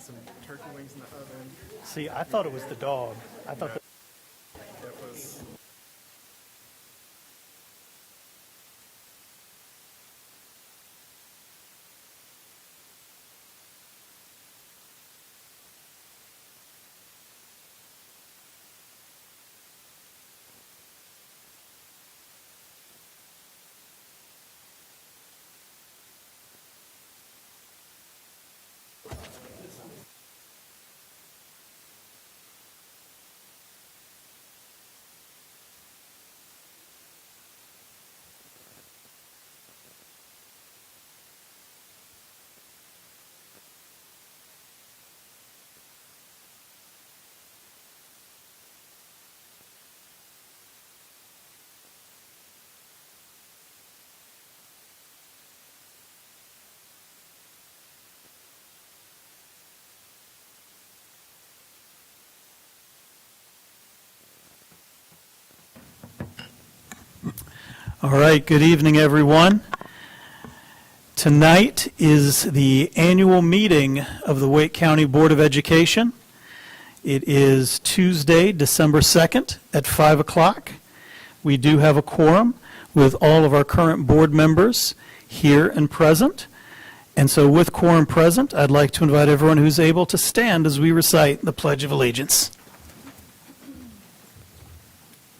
some turkey wings in the oven. See, I thought it was the dog. I thought. It was. All right, good evening, everyone. Tonight is the annual meeting of the Wake County Board of Education. It is Tuesday, December 2nd at 5 o'clock. We do have a quorum with all of our current board members here and present. And so with quorum present, I'd like to invite everyone who's able to stand as we recite the Pledge of Allegiance.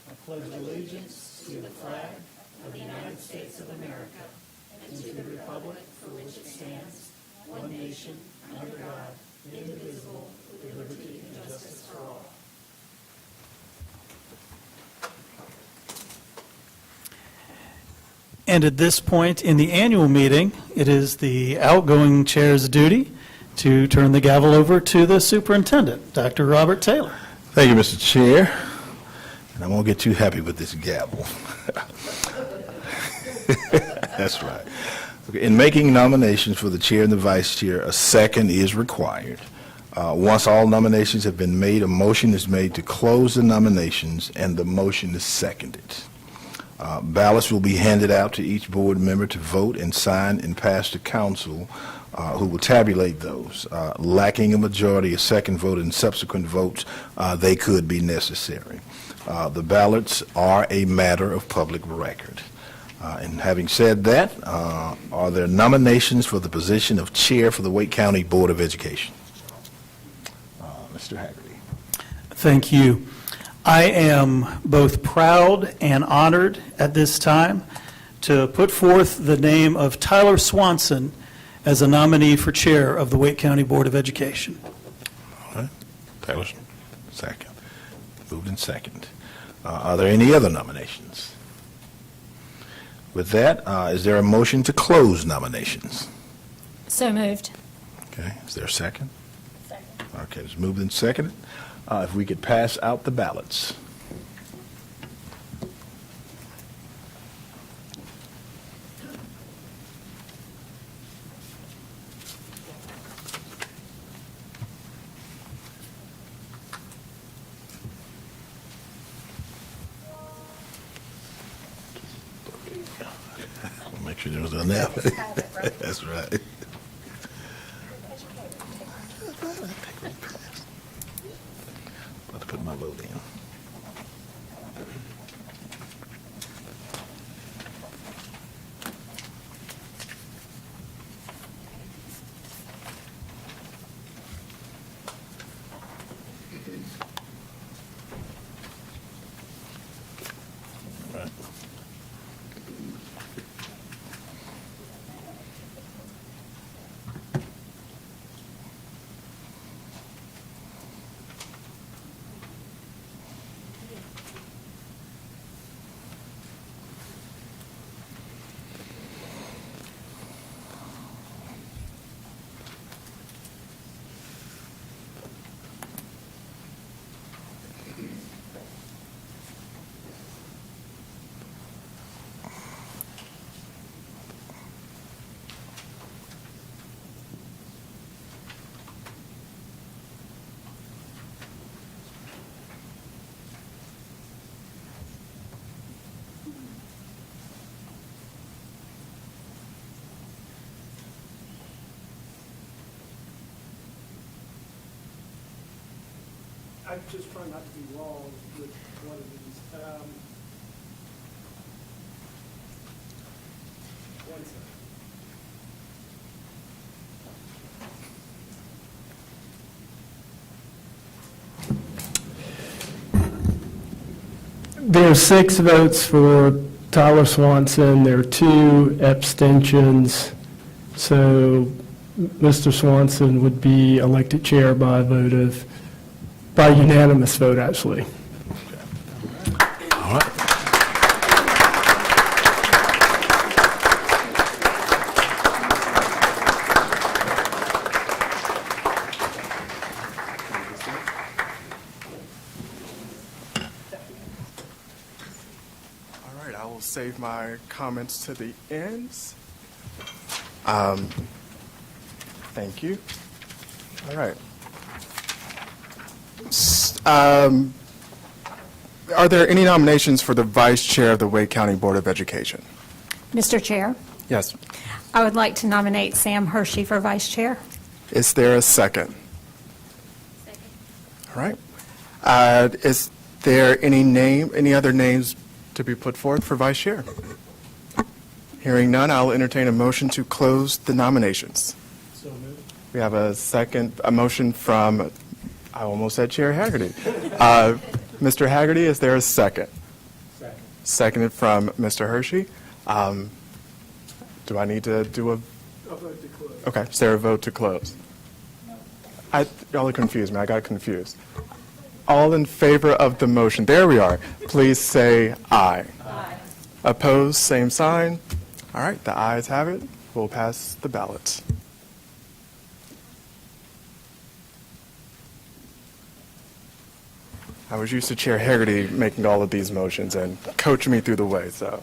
I pledge allegiance to the flag of the United States of America and to the republic for which it stands, one nation, under God, indivisible, with liberty and justice for all. And at this point in the annual meeting, it is the outgoing chair's duty to turn the gavel over to the superintendent, Dr. Robert Taylor. Thank you, Mr. Chair. And I won't get too happy with this gavel. That's right. Okay, in making nominations for the chair and the vice chair, a second is required. Once all nominations have been made, a motion is made to close the nominations, and the motion is seconded. Ballots will be handed out to each board member to vote and sign and pass to council, who will tabulate those. Lacking a majority, a second vote and subsequent votes, they could be necessary. The ballots are a matter of public record. And having said that, are there nominations for the position of chair for the Wake County Board of Education? Mr. Haggerty. Thank you. I am both proud and honored at this time to put forth the name of Tyler Swanson as a nominee for chair of the Wake County Board of Education. All right. Tyler, second. Moved in second. Are there any other nominations? With that, is there a motion to close nominations? So moved. Okay. Is there a second? Second. Okay. It's moved and seconded. If we could pass out the ballots. Make sure there was enough. That's right. About to put my vote in. Right. I'm just trying not to be wrong with one of these. One second. There are 6 votes for Tyler Swanson. There are 2 abstentions. So Mr. Swanson would be elected chair by unanimous vote, actually. All right. all right, I will save my comments to the end. Thank you. All right. Are there any nominations for the vice chair of the Wake County Board of Education? Mr. Chair, Yes. I would like to nominate Sam Hershey for vice chair. Is there a second? All right. Is there any other names to be put forth for vice chair? Hearing none, I'll entertain a motion to close the nominations. We have a motion from, I almost said Chair Haggerty. Mr. Haggerty, is there a second? Second. Seconded from Mr. Hershey. Do I need to do a vote to close. Okay, is there a vote to close? Y'all are confused me, I got confused. All in favor of the motion, there we are, please say aye. Aye. Opposed, same sign. All right, the ayes have it. We'll pass the ballot. I was used to Chair Haggerty making all of these motions and coaching me through the way, so.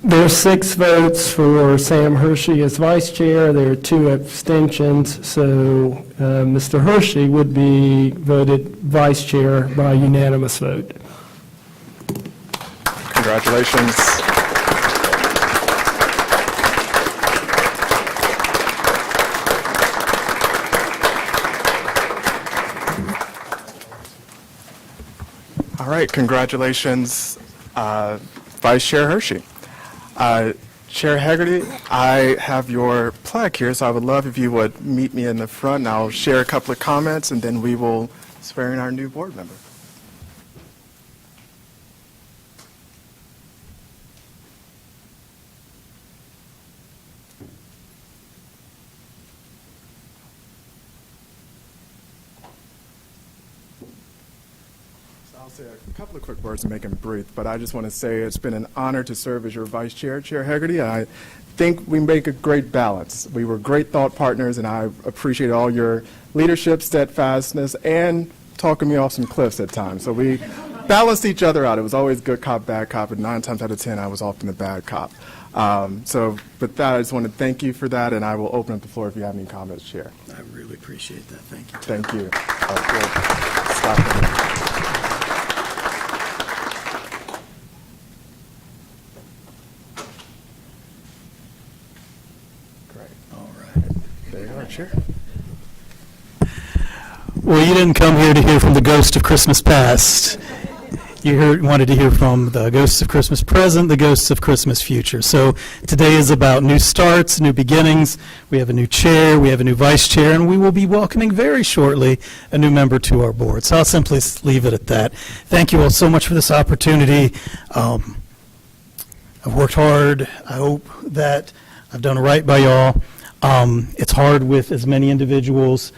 There are 6 votes for Sam Hershey as vice chair. There are 2 abstentions, so Mr. Hershey would be voted vice chair by unanimous vote. Congratulations. All right, congratulations, Vice Chair Hershey. Chair Haggerty, I have your plaque here, so I would love if you would meet me in the front, and I'll share a couple of comments, and then we will swear in our new board member. I'll say a couple of quick words and make them brief, but I just want to say it's been an honor to serve as your vice chair, Chair Haggerty. I think we make a great balance. We were great thought partners, and I appreciate all your leadership, steadfastness, and talking me off some cliffs at times. So we balanced each other out. It was always good cop, bad cop, and 9 times out of 10, I was often the bad cop. So with that, I just want to thank you for that, and I will open up the floor if you have any comments, Chair. I really appreciate that. Thank you. Thank you. We'll stop there. All right. There you are, Chair. Well, you didn't come here to hear from the ghost of Christmas past. wanted to hear from the ghosts of Christmas present, the ghosts of Christmas future. So today is about new starts, new beginnings. We have a new chair, we have a new vice chair, and we will be welcoming very shortly a new member to our board. So I'll simply leave it at that. Thank you all so much for this opportunity. I've worked hard. I hope that I've done right by y'all. It's hard with as many individuals,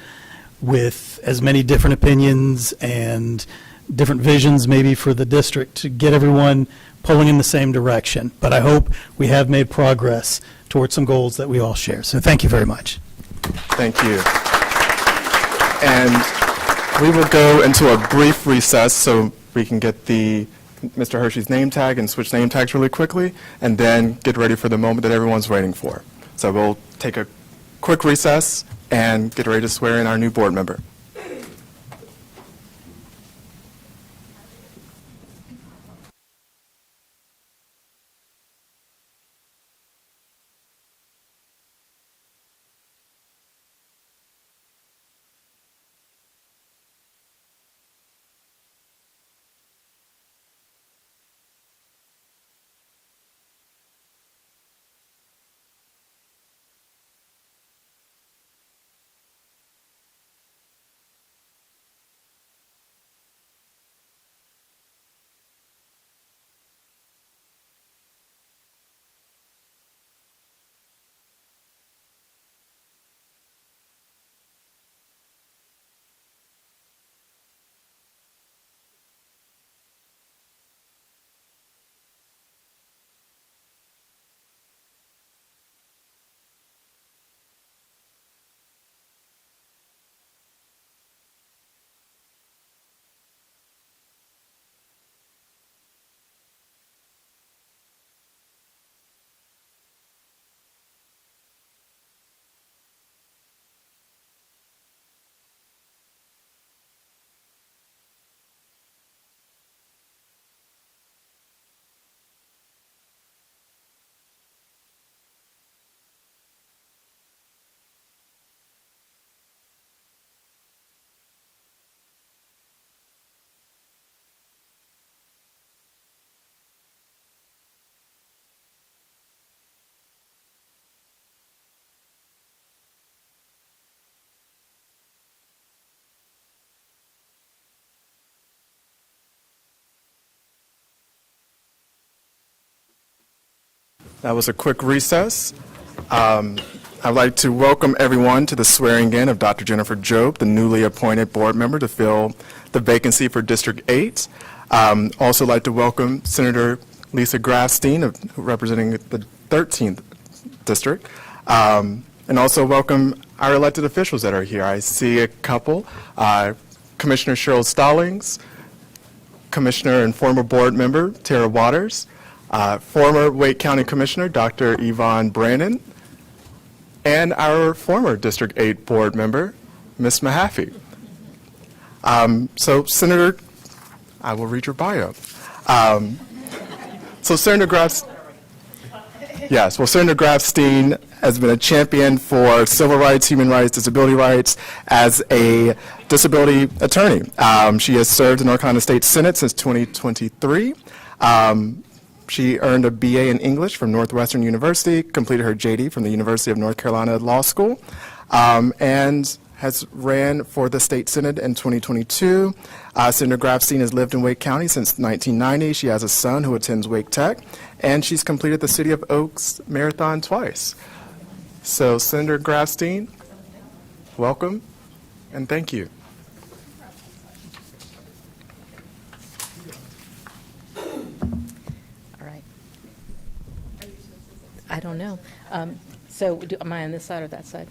with as many different opinions and different visions maybe for the district to get everyone pulling in the same direction. But I hope we have made progress towards some goals that we all share. So thank you very much. Thank you. And we will go into a brief recess so we can get Mr. Hershey's name tag and switch name tags really quickly, and then get ready for the moment that everyone's waiting for. So we'll take a quick recess and get ready to swear in our new board member. That was a quick recess. I'd like to welcome everyone to the swearing in of Dr. Jennifer Jobe, the newly appointed board member to fill the vacancy for District 8. Also like to welcome Senator Lisa Grafstein, representing the 13th District, and also welcome our elected officials that are here. I see a couple, Commissioner Cheryl Stallings, Commissioner and former board member Tara Waters, former Wake County Commissioner Dr. Yvonne Brannon, and our former District 8 board member, Ms. Mahaffey. So Senator, I will read your bio. Senator Grafstein has been a champion for civil rights, human rights, disability rights as a disability attorney. She has served in North Carolina State Senate since 2023. She earned a BA in English from Northwestern University, completed her JD from the University of North Carolina Law School, and has ran for the State Senate in 2022. Senator Grafstein has lived in Wake County since 1990. She has a son who attends Wake Tech, and she's completed the City of Oaks Marathon twice. So, Senator Grafstein, welcome, and thank you. All right. I don't know. Am I on this side or that side?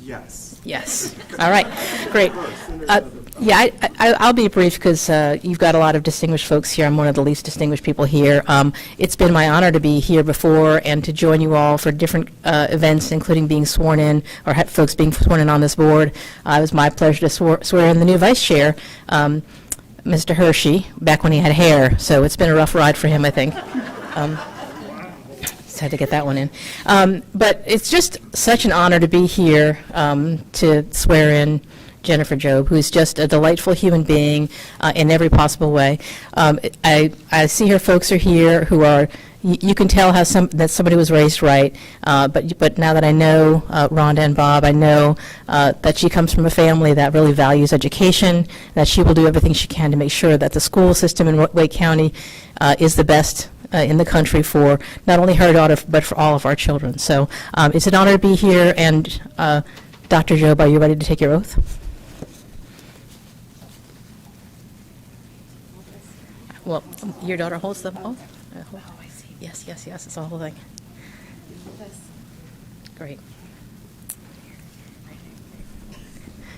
Yes. Yes. All right, great. Yeah, I'll be brief because you've got a lot of distinguished folks here. I'm one of the least distinguished people here. It's been my honor to be here before and to join you all for different events, including being sworn in, or folks being sworn in on this board. It was my pleasure to swear in the new vice chair, Mr. Hershey, back when he had hair. So it's been a rough ride for him, I think. Just had to get that one in. But it's just such an honor to be here to swear in Jennifer Job, who's just a delightful human being in every possible way. I see her folks are here who are, you can tell how that somebody was raised right, but now that I know Rhonda and Bob, I know that she comes from a family that really values education, that she will do everything she can to make sure that the school system in Wake County is the best in the country for not only her daughter, but for all of our children. So it's an honor to be here, and Dr. Job, are you ready to take your oath? Well, your daughter holds the oath? Oh, I see. Yes, yes, yes, it's the whole thing. Great.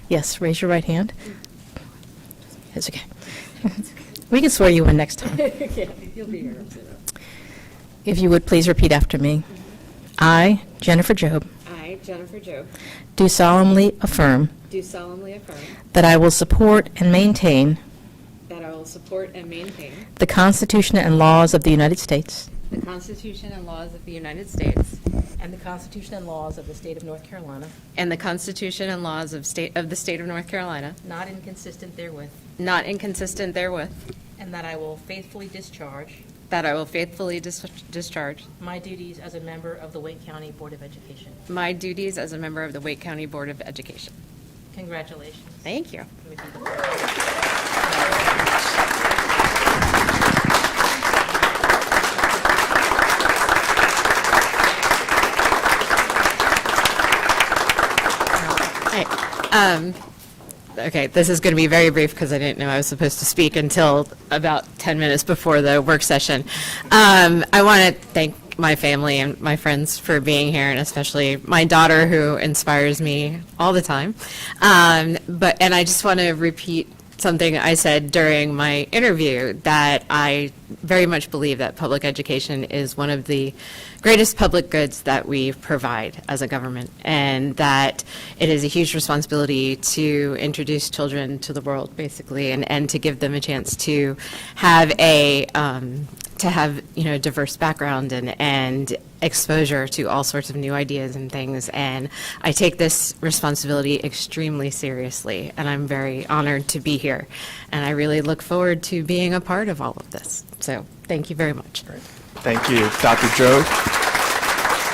Yes, raise your right hand. It's okay. We can swear you in next time. You'll be here. If you would please repeat after me. I, Jennifer Job, I, Jennifer Job, do solemnly affirm do solemnly affirm that I will support and maintain that I will support and maintain the Constitution and laws of the United States the Constitution and laws of the United States and the Constitution and laws of the State of North Carolina, and the Constitution and laws of the State of North Carolina, not inconsistent therewith, not inconsistent therewith, and that I will faithfully discharge that I will faithfully discharge my duties as a member of the Wake County Board of Education. my duties as a member of the Wake County Board of Education. Congratulations. Thank you. Okay, this is going to be very brief because I didn't know I was supposed to speak until about 10 minutes before the work session. I want to thank my family and my friends for being here, and especially my daughter, who inspires me all the time. And I just want to repeat something I said during my interview, that I very much believe that public education is one of the greatest public goods that we provide as a government, and that it is a huge responsibility to introduce children to the world, basically, and to give them a chance to have a diverse background and exposure to all sorts of new ideas and things. And I take this responsibility extremely seriously, and I'm very honored to be here. And I really look forward to being a part of all of this. So thank you very much. Thank you, Dr. Job.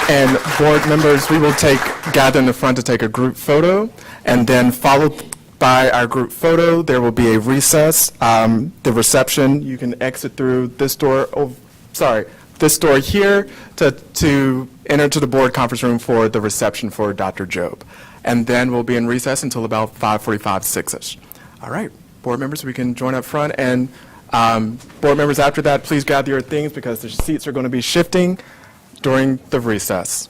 And board members, we will gather in the front to take a group photo, and then followed by our group photo, there will be a recess. The reception, you can exit through this door, this door here to enter to the board conference room for the reception for Dr. Job. And then we'll be in recess until about 5:45, 6-ish. All right, board members, we can join up front. And board members, after that, please gather your things because the seats are going to be shifting during the recess.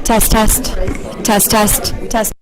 Test, test. Test, test. Test.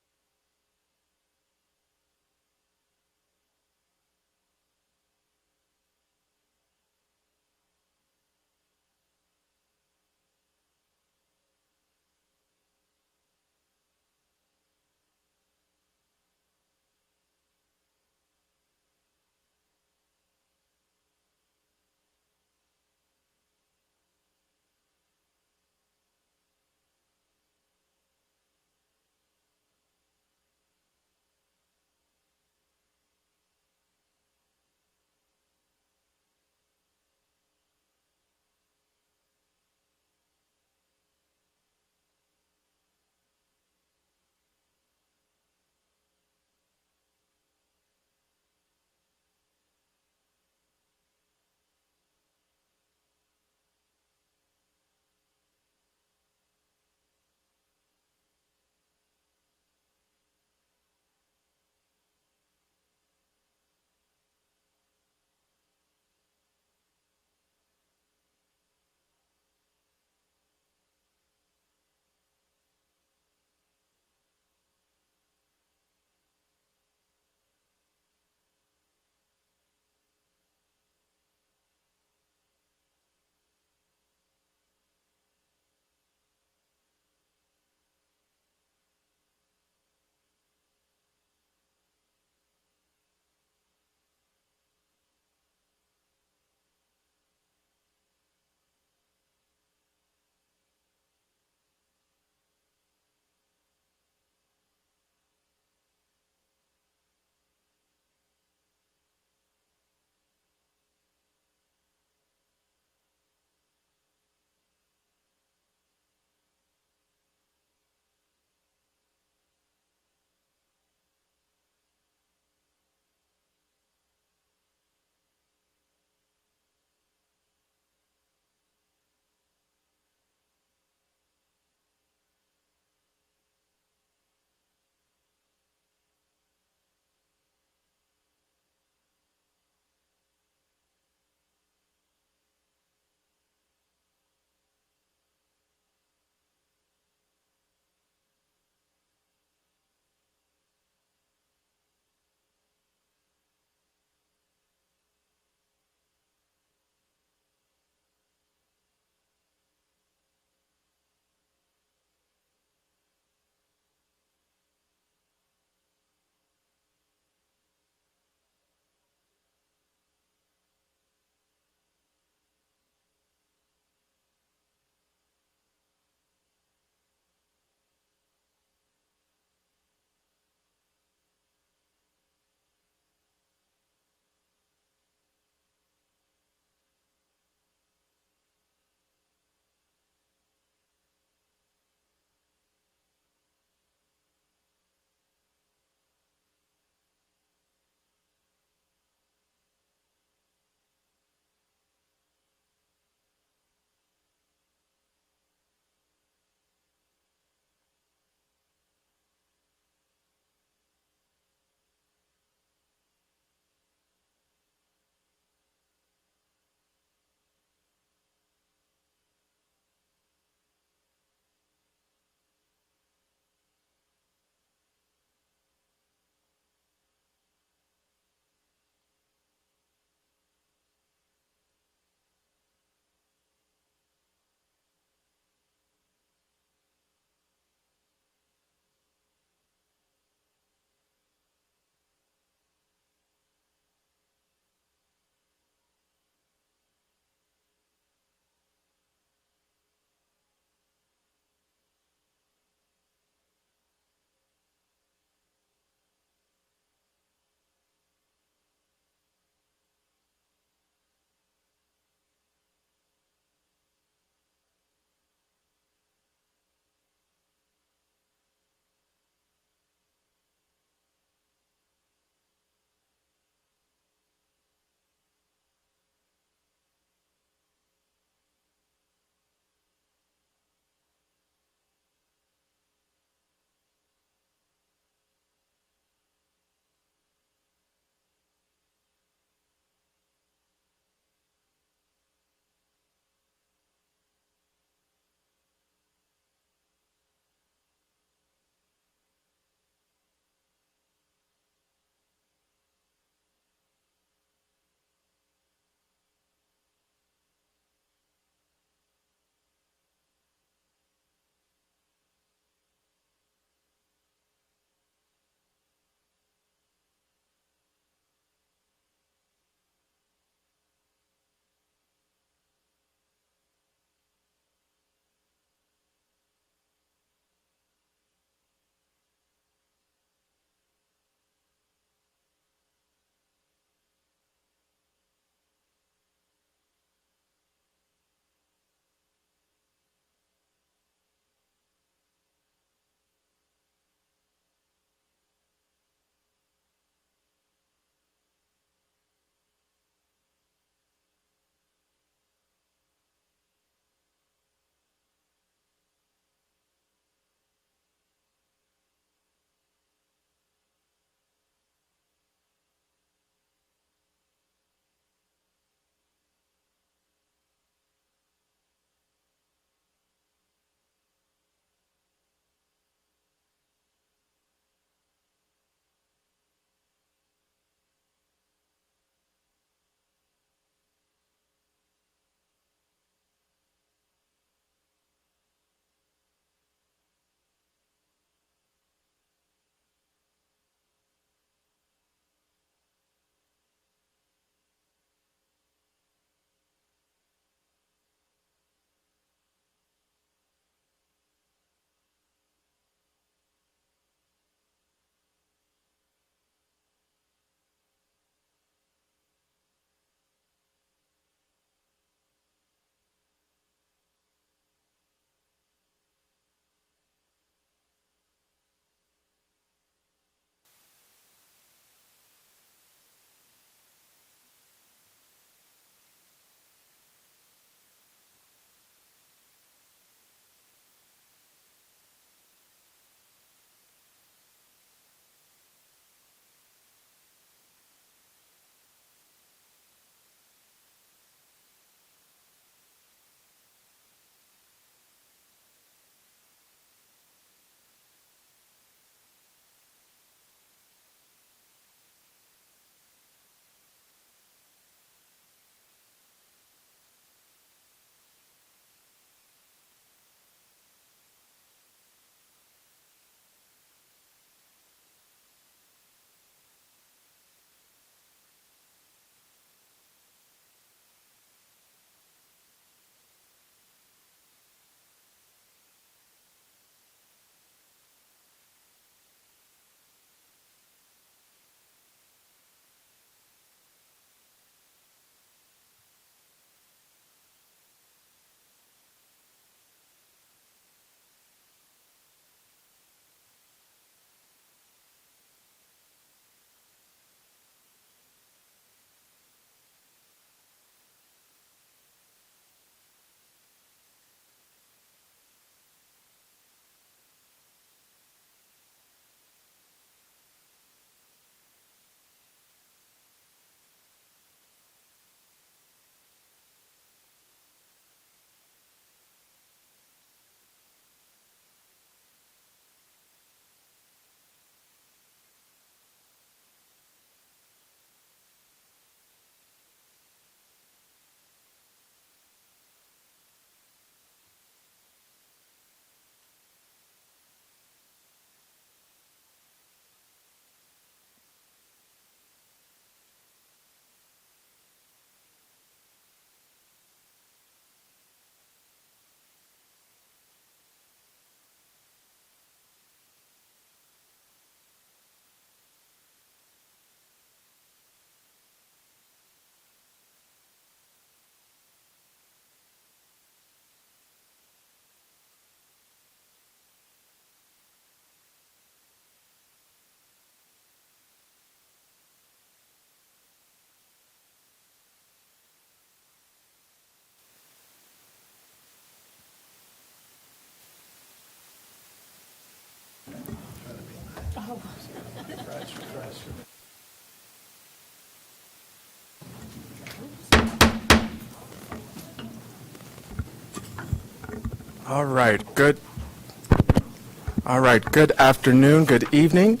All right, good afternoon, good evening.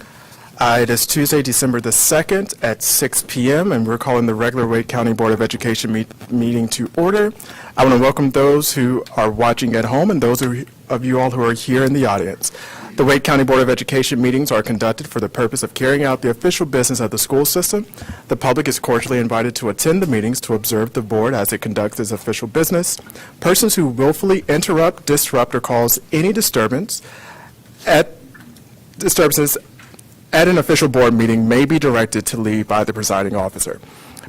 It is Tuesday, December the 2nd at 6 p.m., and we're calling the regular Wake County Board of Education meeting to order. I want to welcome those who are watching at home and those of you all who are here in the audience. The Wake County Board of Education meetings are conducted for the purpose of carrying out the official business of the school system. The public is cordially invited to attend the meetings to observe the board as it conducts its official business. Persons who willfully interrupt, disrupt, or cause any disturbances at an official board meeting may be directed to leave by the presiding officer.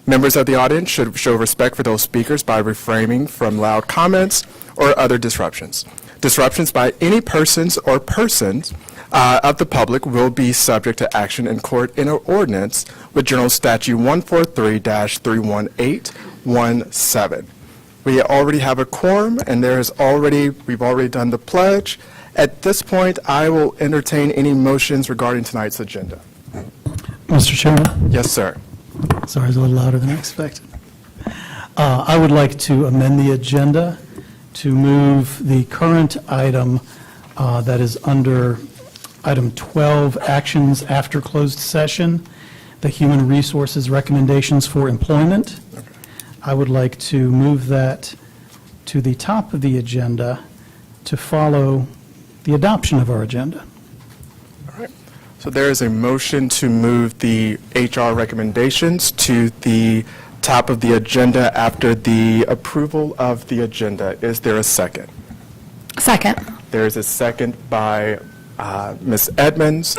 Members of the audience should show respect for those speakers by refraining from loud comments or other disruptions. Disruptions by any persons of the public will be subject to action in court in ordinance with General Statute 143-31817. We already have a quorum, and we've already done the pledge. At this point, I will entertain any motions regarding tonight's agenda. Mr. Chairman? Yes, sir. Sorry, it's a little louder than I expected. I would like to amend the agenda to move the current item that is under item 12, actions after closed session, the human resources recommendations for employment. I would like to move that to the top of the agenda to follow the adoption of our agenda. So there is a motion to move the HR recommendations to the top of the agenda after the approval of the agenda. Is there a second? Second. There is a second by Ms. Edmonds.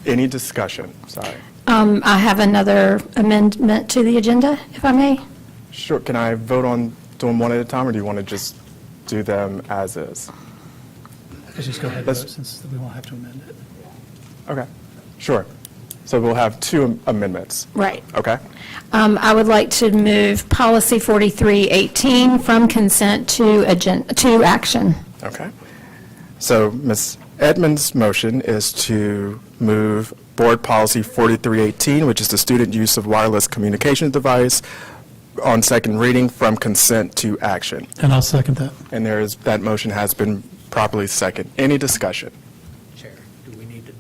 Any discussion? Sorry. I have another amendment to the agenda, if I may. Sure. Can I vote on doing one at a time, or do you want to just do them as is? Let's just go ahead and Let's- vote since we won't have to amend it. Okay. Sure. So we'll have two amendments. Right. Okay. I would like to move policy 4318 from consent to action. Okay. So Ms. Edmonds' motion is to move Board Policy 4318, which is the student use of wireless communication device, on second reading from consent to action. And I'll second that. And that motion has been properly seconded. Any discussion? Chair, do we need to,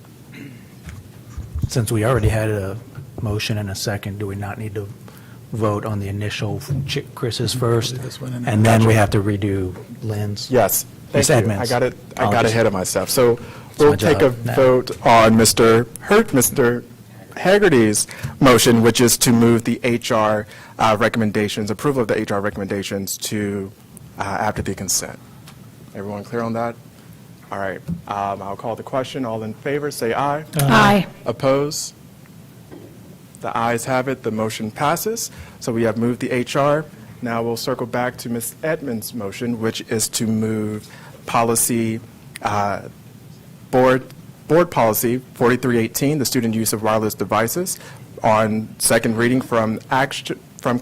since we already had a motion and a second, do we not need to vote on the initial Chris's first? This one And then we have to redo Lynn's? Yes. Ms. Thank you. Edmonds. I got Apologies. ahead of myself. So my we'll take a job now. vote on Mr. Haggerty's motion, which is to move the HR recommendations, approval of the HR recommendations to after the consent. Everyone clear on that? All right. I'll call the question. All in favor, say aye. Aye. Oppose? The ayes have it. The motion passes. So we have moved the HR. Now we'll circle back to Ms. Edmonds' motion, which is to move policy, board policy 4318, the student use of wireless devices, on second reading from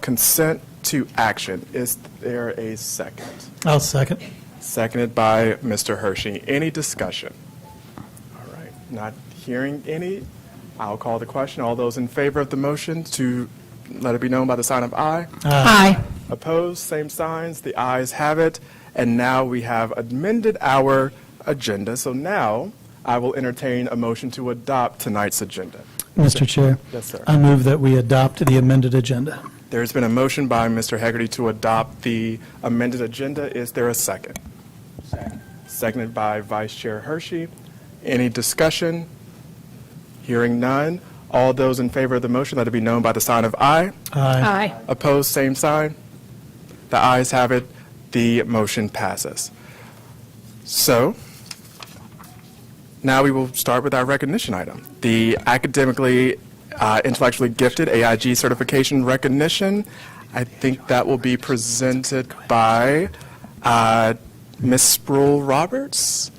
consent to action. Is there a second? I'll second. Seconded by Mr. Hershey. Any discussion? All right, not hearing any. I'll call the question. All those in favor of the motion to let it be known by the sign of aye. Aye. Opposed, same signs. The ayes have it. And now we have amended our agenda. So now I will entertain a motion to adopt tonight's agenda. Mr. Chair? Yes, sir. I move that we adopt the amended agenda. There's been a motion by Mr. Haggerty to adopt the amended agenda. Is there a second? Second. Seconded by Vice Chair Hershey. Any discussion? Hearing none. All those in favor of the motion, let it be known by the sign of aye. Aye. Opposed, same sign. The ayes have it. The motion passes. So now we will start with our recognition item. The academically, intellectually gifted AIG certification recognition. I think that will be presented by Ms. Sproul Roberts.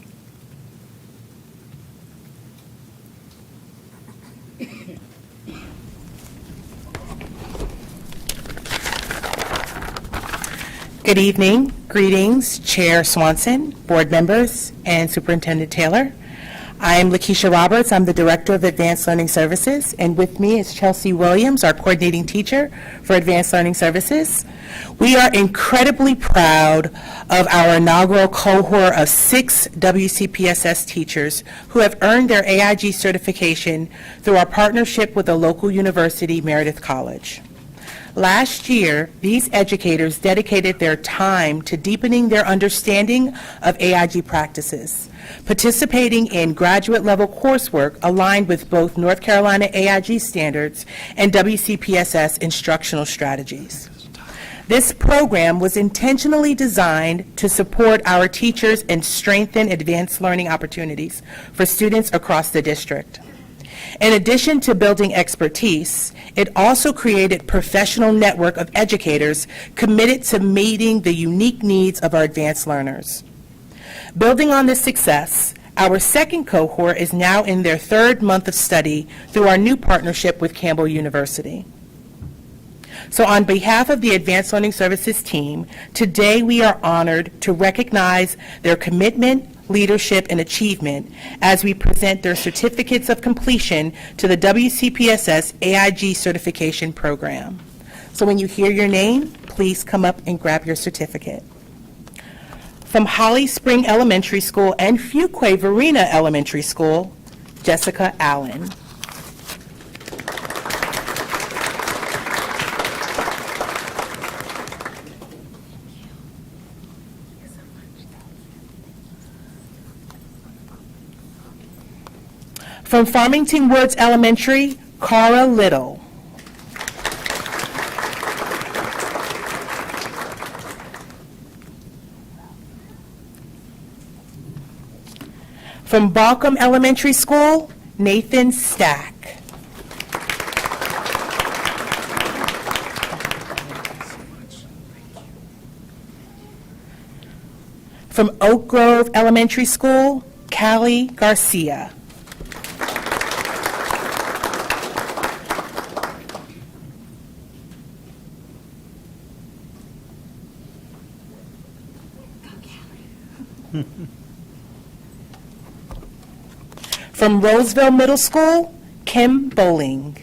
Good evening, greetings, Chair Swanson, board members, and Superintendent Taylor. I am Lakeisha Roberts. I'm the Director of Advanced Learning Services, and with me is Chelsea Williams, our Coordinating Teacher for Advanced Learning Services. We are incredibly proud of our inaugural cohort of 6 WCPSS teachers who have earned their AIG certification through our partnership with a local university, Meredith College. Last year, these educators dedicated their time to deepening their understanding of AIG practices, participating in graduate-level coursework aligned with both North Carolina AIG standards and WCPSS instructional strategies. This program was intentionally designed to support our teachers and strengthen advanced learning opportunities for students across the district. In addition to building expertise, it also created a professional network of educators committed to meeting the unique needs of our advanced learners. Building on this success, our second cohort is now in their 3rd month of study through our new partnership with Campbell University. So on behalf of the Advanced Learning Services team, today we are honored to recognize their commitment, leadership, and achievement as we present their certificates of completion to the WCPSS AIG certification program. So when you hear your name, please come up and grab your certificate. From Holly Spring Elementary School and Fuquay Varina Elementary School, Jessica Allen. From Farmington Woods Elementary, Cara Little. From Balcom Elementary School, Nathan Stack. From Oak Grove Elementary School, Callie Garcia. From Roseville Middle School, Kim Bowling.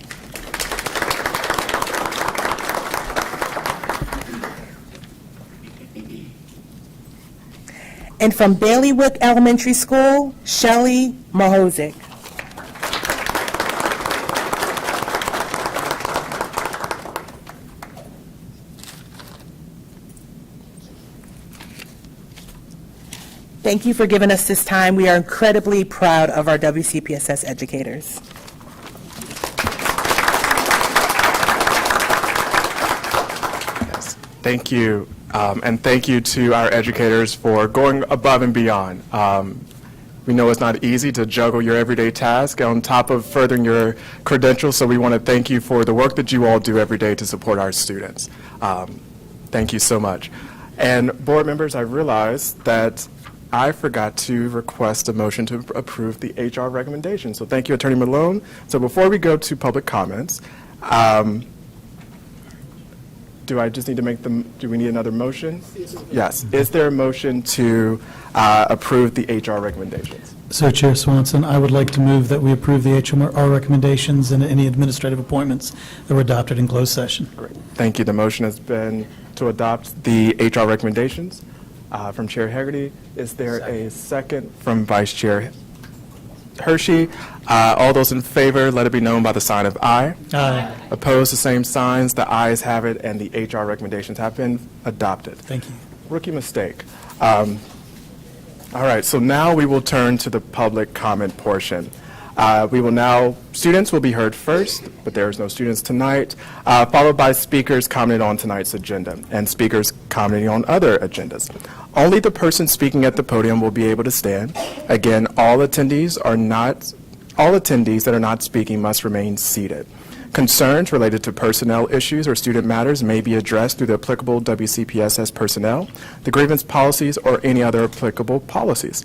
And from Baileywick Elementary School, Shelley Mahozik. Thank you for giving us this time. We are incredibly proud of our WCPSS educators. Thank you, and thank you to our educators for going above and beyond. We know it's not easy to juggle your everyday task on top of furthering your credentials, so we want to thank you for the work that you all do every day to support our students. Thank you so much. And board members, I realize that I forgot to request a motion to approve the HR recommendation. So thank you, Attorney Malone. So before we go to public comments, do I just need to make do we need another motion? Yes. Is there a motion to approve the HR recommendations? So, Chair Swanson, I would like to move that we approve the HR recommendations and any administrative appointments that were adopted in closed session. Great. Thank you. The motion has been to adopt the HR recommendations from Chair Hegarty. Is there a second from Vice Chair Hershey? All those in favor, let it be known by the sign of aye. Aye. Opposed, the same signs. The ayes have it, and the HR recommendations have been adopted. Thank you. Rookie mistake. All right, so now we will turn to the public comment portion. Students will be heard first, but there's no students tonight, followed by speakers commenting on tonight's agenda and speakers commenting on other agendas. Only the person speaking at the podium will be able to stand. Again, all attendees that are not speaking must remain seated. Concerns related to personnel issues or student matters may be addressed through the applicable WCPSS personnel, the grievance policies, or any other applicable policies.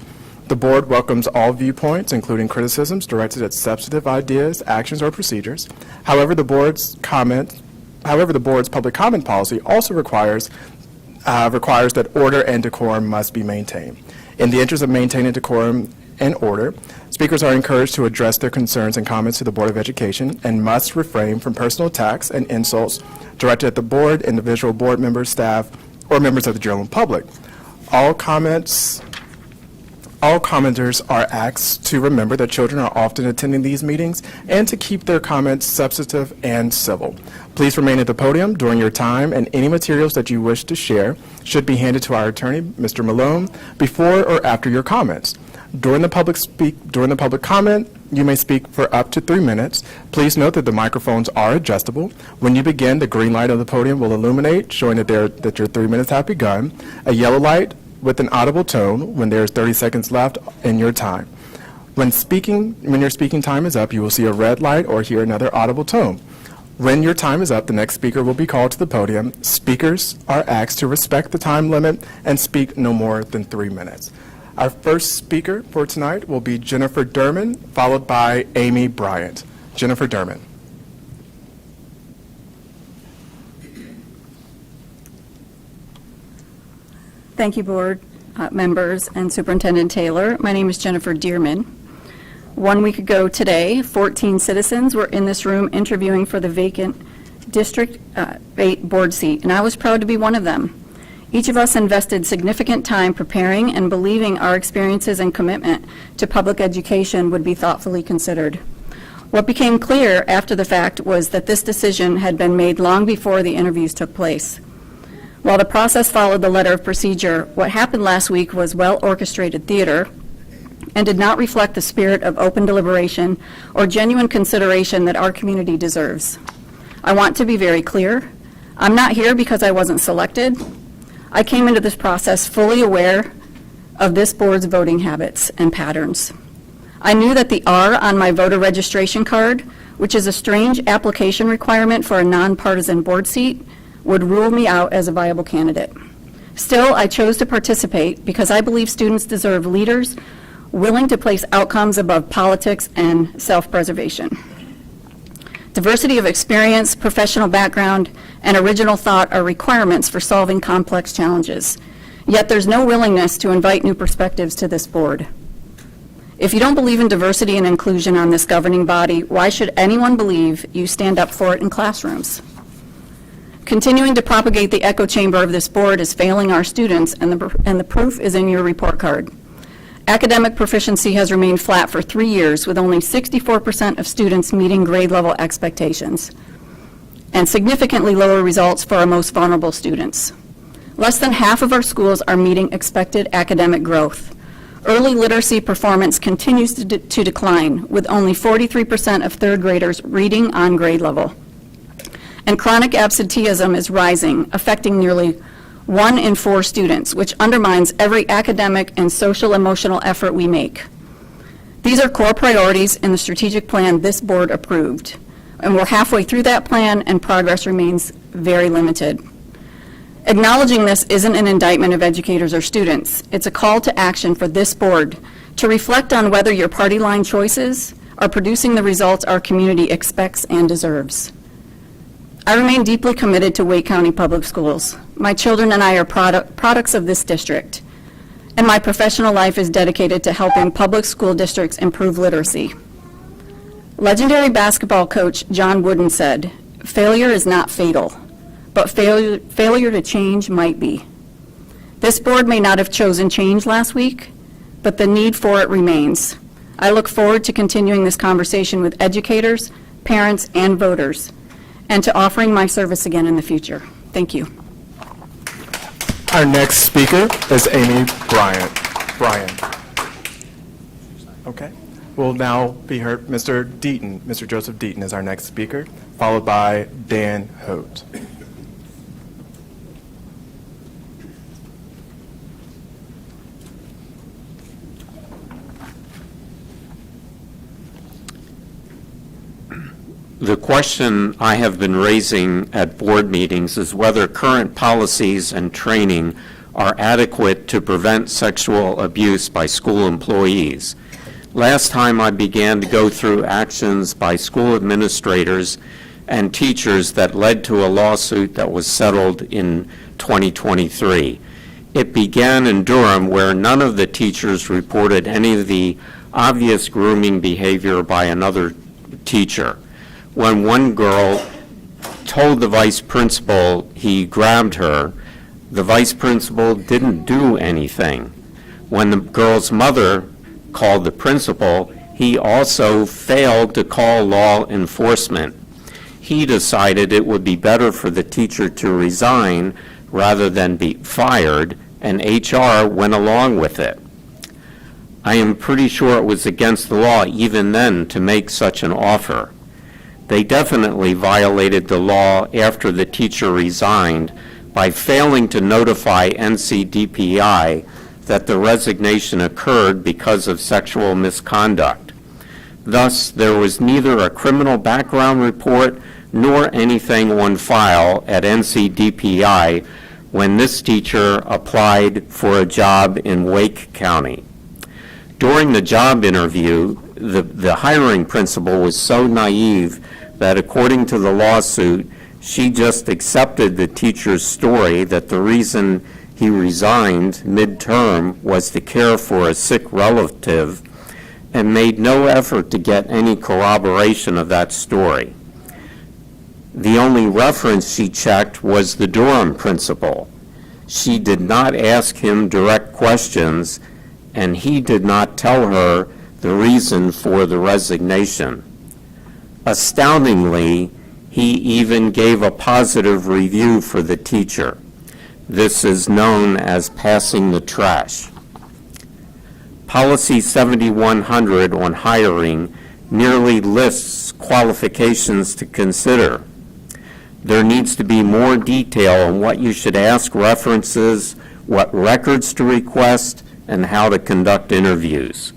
The board welcomes all viewpoints, including criticisms directed at substantive ideas, actions, or procedures. However, the board's public comment policy also requires that order and decorum must be maintained. In the interest of maintaining decorum and order. Speakers are encouraged to address their concerns and comments to the Board of Education and must refrain from personal attacks and insults directed at the board, individual board members, staff, or members of the general public. All commenters are asked to remember that children are often attending these meetings and to keep their comments substantive and civil. Please remain at the podium during your time, and any materials that you wish to share should be handed to our attorney, Mr. Malone, before or after your comments. During the public comment, you may speak for up to 3 minutes. Please note that the microphones are adjustable. When you begin, the green light on the podium will illuminate, showing that your 3 minutes have begun. A yellow light with an audible tone when there's 30 seconds left in your time. When your speaking time is up, you will see a red light or hear another audible tone. When your time is up, the next speaker will be called to the podium. Speakers are asked to respect the time limit and speak no more than 3 minutes. Our first speaker for tonight will be Jennifer Durman, followed by Amy Bryant. Jennifer Durman. Thank you, board members and Superintendent Taylor. My name is Jennifer Dearman. 1 week ago today, 14 citizens were in this room interviewing for the vacant District 8 board seat, and I was proud to be one of them. Each of us invested significant time preparing and believing our experiences and commitment to public education would be thoughtfully considered. What became clear after the fact was that this decision had been made long before the interviews took place. While the process followed the letter of procedure, what happened last week was well-orchestrated theater and did not reflect the spirit of open deliberation or genuine consideration that our community deserves. I want to be very clear. I'm not here because I wasn't selected. I came into this process fully aware of this board's voting habits and patterns. I knew that the R on my voter registration card, which is a strange application requirement for a nonpartisan board seat, would rule me out as a viable candidate. Still, I chose to participate because I believe students deserve leaders willing to place outcomes above politics and self-preservation. Diversity of experience, professional background, and original thought are requirements for solving complex challenges. Yet there's no willingness to invite new perspectives to this board. If you don't believe in diversity and inclusion on this governing body, why should anyone believe you stand up for it in classrooms? Continuing to propagate the echo chamber of this board is failing our students, and the proof is in your report card. Academic proficiency has remained flat for 3 years, with only 64% of students meeting grade level expectations, and significantly lower results for our most vulnerable students. Less than half of our schools are meeting expected academic growth. Early literacy performance continues to decline, with only 43% of third graders reading on grade level. And chronic absenteeism is rising, affecting nearly 1 in 4 students, which undermines every academic and social emotional effort we make. These are core priorities in the strategic plan this board approved, and we're halfway through that plan and progress remains very limited. Acknowledging this isn't an indictment of educators or students. It's a call to action for this board to reflect on whether your party line choices are producing the results our community expects and deserves. I remain deeply committed to Wake County Public Schools. My children and I are products of this district, and my professional life is dedicated to helping public school districts improve literacy. Legendary basketball coach John Wooden said, "Failure is not fatal, but failure to change might be." This board may not have chosen change last week, but the need for it remains. I look forward to continuing this conversation with educators, parents, and voters, and to offering my service again in the future. Thank you. Our next speaker is Amy Bryant. Okay. Will now be heard. Mr. Deaton, Mr. Joseph Deaton is our next speaker, followed by Dan Hote. The question I have been raising at board meetings is whether current policies and training are adequate to prevent sexual abuse by school employees. Last time I began to go through actions by school administrators and teachers that led to a lawsuit that was settled in 2023. It began in Durham, where none of the teachers reported any of the obvious grooming behavior by another teacher. When one girl told the vice principal he grabbed her, the vice principal didn't do anything. When the girl's mother called the principal, he also failed to call law enforcement. He decided it would be better for the teacher to resign rather than be fired, and HR went along with it. I am pretty sure it was against the law even then to make such an offer. They definitely violated the law after the teacher resigned by failing to notify NCDPI that the resignation occurred because of sexual misconduct. Thus, there was neither a criminal background report nor anything on file at NCDPI when this teacher applied for a job in Wake County. During the job interview, the hiring principal was so naive that, according to the lawsuit, she just accepted the teacher's story that the reason he resigned midterm was to care for a sick relative and made no effort to get any corroboration of that story. The only reference she checked was the Durham principal. She did not ask him direct questions, and he did not tell her the reason for the resignation. Astoundingly, he even gave a positive review for the teacher. This is known as passing the trash. Policy 7100 on hiring merely lists qualifications to consider. There needs to be more detail on what you should ask references, what records to request, and how to conduct interviews.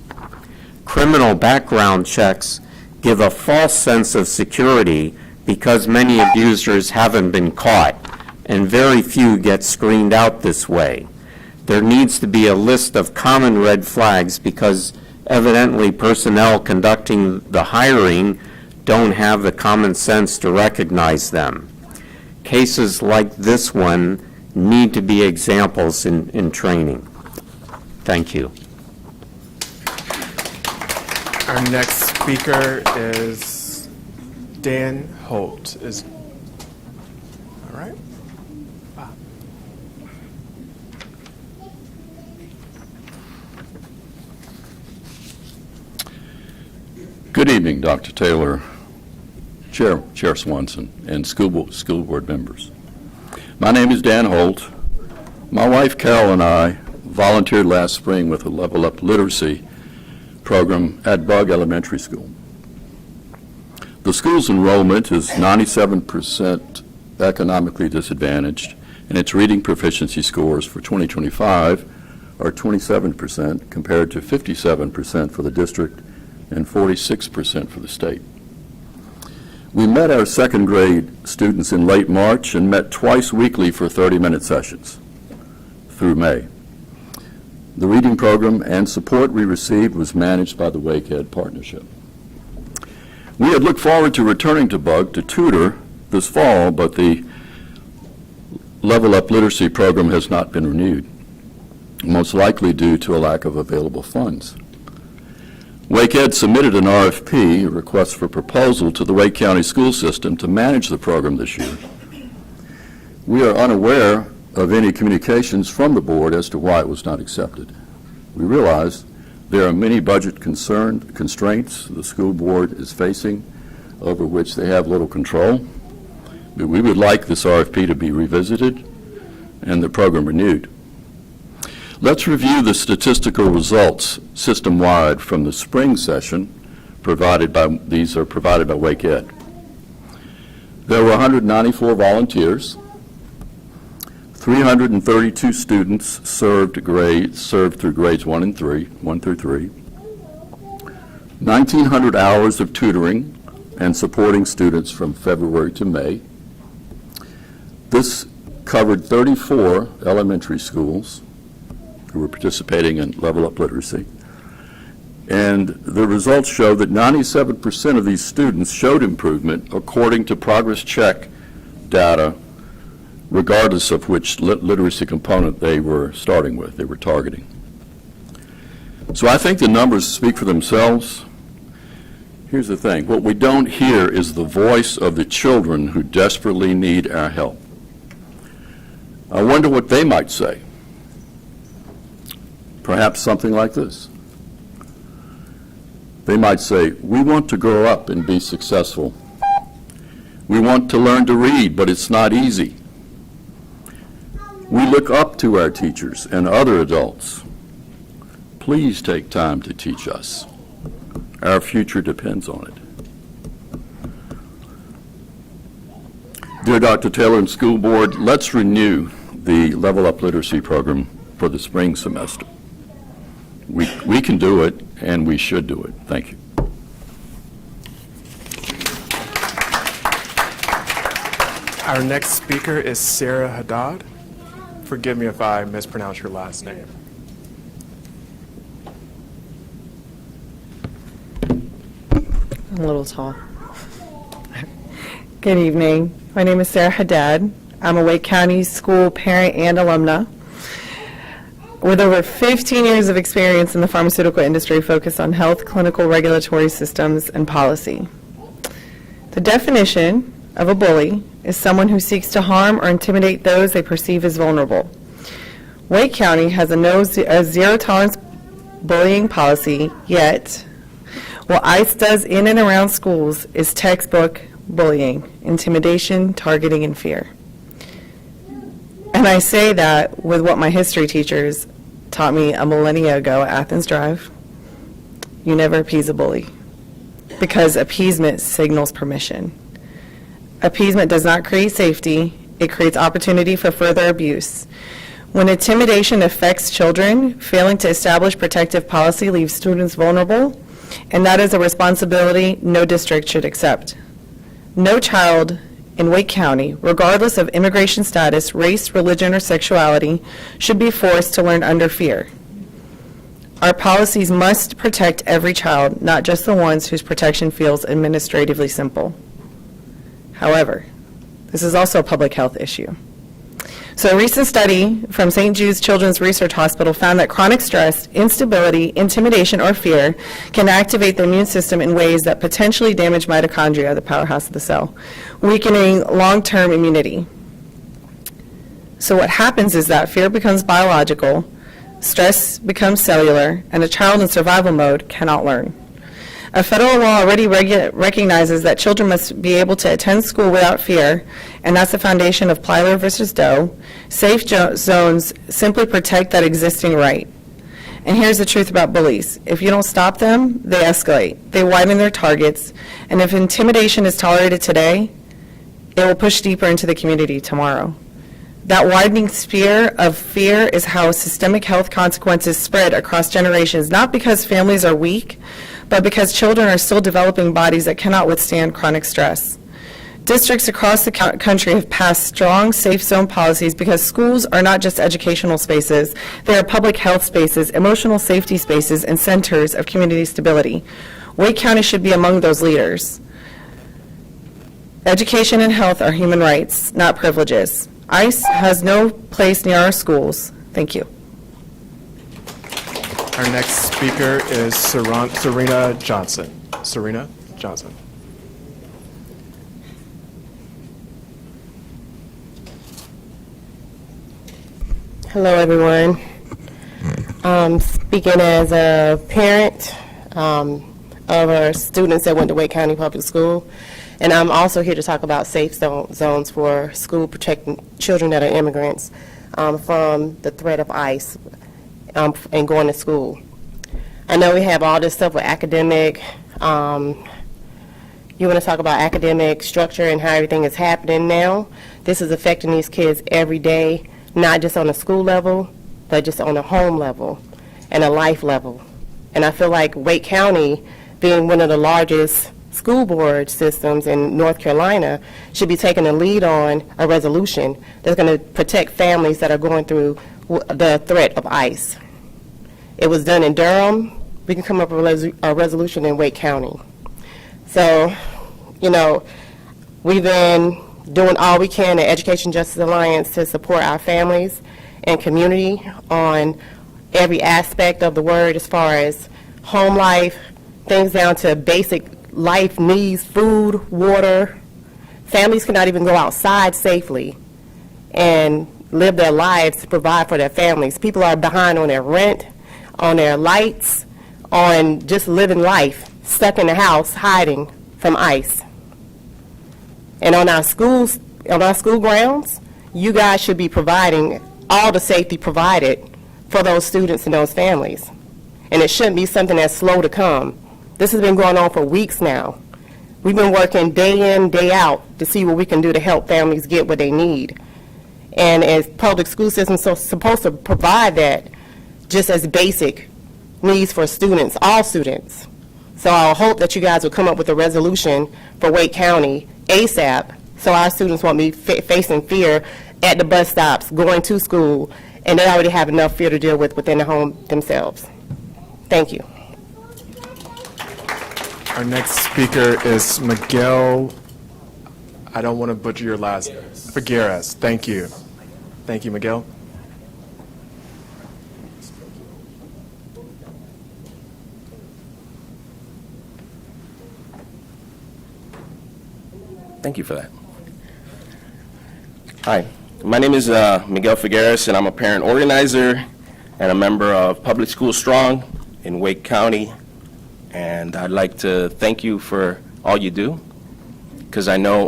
Criminal background checks give a false sense of security because many abusers haven't been caught, and very few get screened out this way. There needs to be a list of common red flags because evidently personnel conducting the hiring don't have the common sense to recognize them. Cases like this one need to be examples in training. Thank you. Our next speaker is Dan Holt. All right. Good evening, Dr. Taylor, Chair Swanson, and school board members. My name is Dan Holt. My wife Carol and I volunteered last spring with a Level Up Literacy program at Bug Elementary School. The school's enrollment is 97% economically disadvantaged, and its reading proficiency scores for 2025 are 27% compared to 57% for the district and 46% for the state. We met our second grade students in late March and met twice weekly for 30-minute sessions through May. The reading program and support we received was managed by the Wake Ed Partnership. We had looked forward to returning to Bug to tutor this fall, but the Level Up Literacy program has not been renewed, most likely due to a lack of available funds. Wake Ed submitted an RFP, a request for proposal, to the Wake County School System to manage the program this year. We are unaware of any communications from the board as to why it was not accepted. We realize there are many budget constraints the school board is facing over which they have little control. But we would like this RFP to be revisited and the program renewed. Let's review the statistical results system-wide from the spring session these are provided by Wake Ed. There were 194 volunteers, 332 students served through grades 1 through 3, 1,900 hours of tutoring and supporting students from February to May. This covered 34 elementary schools who were participating in Level Up Literacy. And the results show that 97% of these students showed improvement according to progress check data regardless of which literacy component they were starting with, they were targeting. So I think the numbers speak for themselves. Here's the thing. What we don't hear is the voice of the children who desperately need our help. I wonder what they might say. Perhaps something like this. They might say, we want to grow up and be successful. We want to learn to read, but it's not easy. We look up to our teachers and other adults. Please take time to teach us. Our future depends on it. Dear Dr. Taylor and School Board, let's renew the Level Up Literacy Program for the spring semester. We can do it, and we should do it. Thank you. Our next speaker is Sarah Haddad. Forgive me if I mispronounce your last name. I'm a little tall. Good evening. My name is Sarah Haddad. I'm a Wake County school parent and alumna with over 15 years of experience in the pharmaceutical industry focused on health, clinical, regulatory systems, and policy. The definition of a bully is someone who seeks to harm or intimidate those they perceive as vulnerable. Wake County has a zero-tolerance bullying policy, yet what ICE does in and around schools is textbook bullying, intimidation, targeting, and fear. And I say that with what my history teachers taught me a millennia ago at Athens Drive. You never appease a bully, because appeasement signals permission. Appeasement does not create safety, it creates opportunity for further abuse. When intimidation affects children, failing to establish protective policy leaves students vulnerable, and that is a responsibility no district should accept. No child in Wake County, regardless of immigration status, race, religion, or sexuality, should be forced to learn under fear. Our policies must protect every child, not just the ones whose protection feels administratively simple. However, this is also a public health issue. So a recent study from St. Jude's Children's Research Hospital found that chronic stress, instability, intimidation, or fear can activate the immune system in ways that potentially damage mitochondria, the powerhouse of the cell, weakening long-term immunity. So what happens is that fear becomes biological, stress becomes cellular, and a child in survival mode cannot learn. A federal law already recognizes that children must be able to attend school without fear, and that's the foundation of Plyler versus Doe. Safe zones simply protect that existing right. And here's the truth about bullies. If you don't stop them, they escalate. They widen their targets, and if intimidation is tolerated today, it will push deeper into the community tomorrow. That widening sphere of fear is how systemic health consequences spread across generations, not because families are weak, but because children are still developing bodies that cannot withstand chronic stress. Districts across the country have passed strong safe zone policies because schools are not just educational spaces, they are public health spaces, emotional safety spaces, and centers of community stability. Wake County should be among those leaders. Education and health are human rights, not privileges. ICE has no place near our schools. Thank you. Our next speaker is Serena Johnson. Serena Johnson. Hello, everyone. Speaking as a parent of our students that went to Wake County Public School, and I'm also here to talk about safe zones for school protecting children that are immigrants from the threat of ICE and going to school. I know we have all this stuff with academic, you want to talk about academic structure and how everything is happening now. This is affecting these kids every day, not just on a school level, but just on a home level and a life level. And I feel like Wake County, being one of the largest school board systems in North Carolina, should be taking a lead on a resolution that's going to protect families that are going through the threat of ICE. It was done in Durham. We can come up with a resolution in Wake County. So, you know, we've been doing all we can at Education Justice Alliance to support our families and community on every aspect of the word, as far as home life, things down to basic life needs, food, water. Families cannot even go outside safely and live their lives to provide for their families. People are behind on their rent, on their lights, on just living life, stuck in the house, hiding from ICE. And on our schools, on our school grounds, you guys should be providing all the safety provided for those students and those families. And it shouldn't be something that's slow to come. This has been going on for weeks now. We've been working day in, day out to see what we can do to help families get what they need. And as public school systems are supposed to provide that just as basic needs for students, all students. So I hope that you guys will come up with a resolution for Wake County ASAP, so our students won't be facing fear at the bus stops, going to school, and they already have enough fear to deal with within the home themselves. Thank you. Our next speaker is Miguel, I don't want to butcher your last name. Figueres. Thank you. Thank you, Miguel. Thank you for that. Hi, my name is Miguel Figueres, and I'm a parent organizer and a member of Public School Strong in Wake County. And I'd like to thank you for all you do, because I know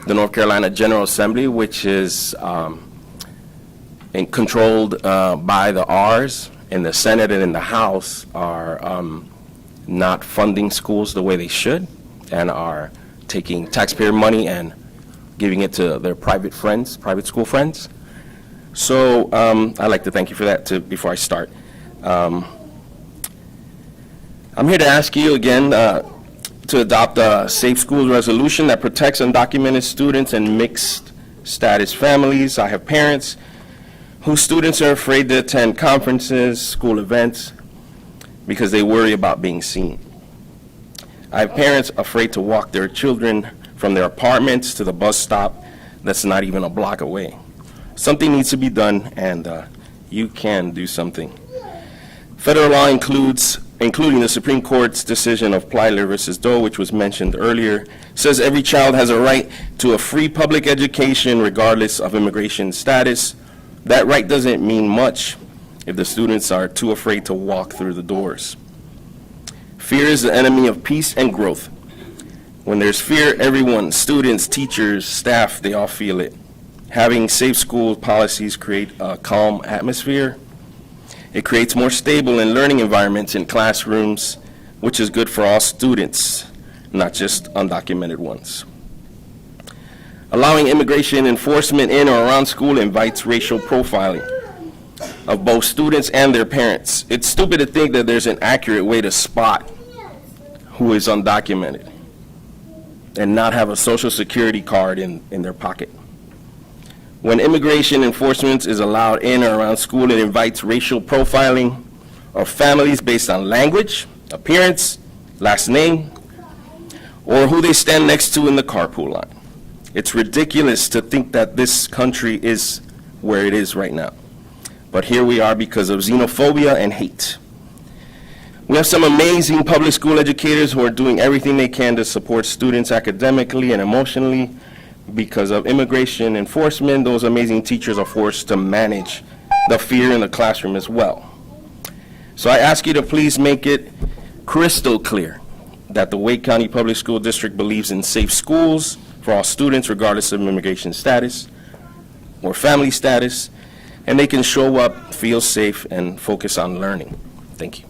the North Carolina General Assembly, which is controlled by the R's, in the Senate and in the House, are not funding schools the way they should, and are taking taxpayer money and giving it to their private friends, private school friends. So I'd like to thank you for that before I start. I'm here to ask you again to adopt a Safe Schools resolution that protects undocumented students and mixed status families. I have parents whose students are afraid to attend conferences, school events, because they worry about being seen. I have parents afraid to walk their children from their apartments to the bus stop that's not even a block away. Something needs to be done, and you can do something. Federal law including the Supreme Court's decision of Plyler versus Doe, which was mentioned earlier, says every child has a right to a free public education regardless of immigration status. That right doesn't mean much if the students are too afraid to walk through the doors. Fear is the enemy of peace and growth. When there's fear, everyone, students, teachers, staff, they all feel it. Having safe school policies create a calm atmosphere. It creates more stable and learning environments in classrooms, which is good for all students, not just undocumented ones. Allowing immigration enforcement in or around school invites racial profiling of both students and their parents. It's stupid to think that there's an accurate way to spot who is undocumented and not have a social security card in their pocket. When immigration enforcement is allowed in or around school, it invites racial profiling of families based on language, appearance, last name, or who they stand next to in the carpool line. It's ridiculous to think that this country is where it is right now. But here we are because of xenophobia and hate. We have some amazing public school educators who are doing everything they can to support students academically and emotionally. Because of immigration enforcement, those amazing teachers are forced to manage the fear in the classroom as well. So I ask you to please make it crystal clear that the Wake County Public School District believes in safe schools for all students regardless of immigration status or family status, and they can show up, feel safe, and focus on learning. Thank you.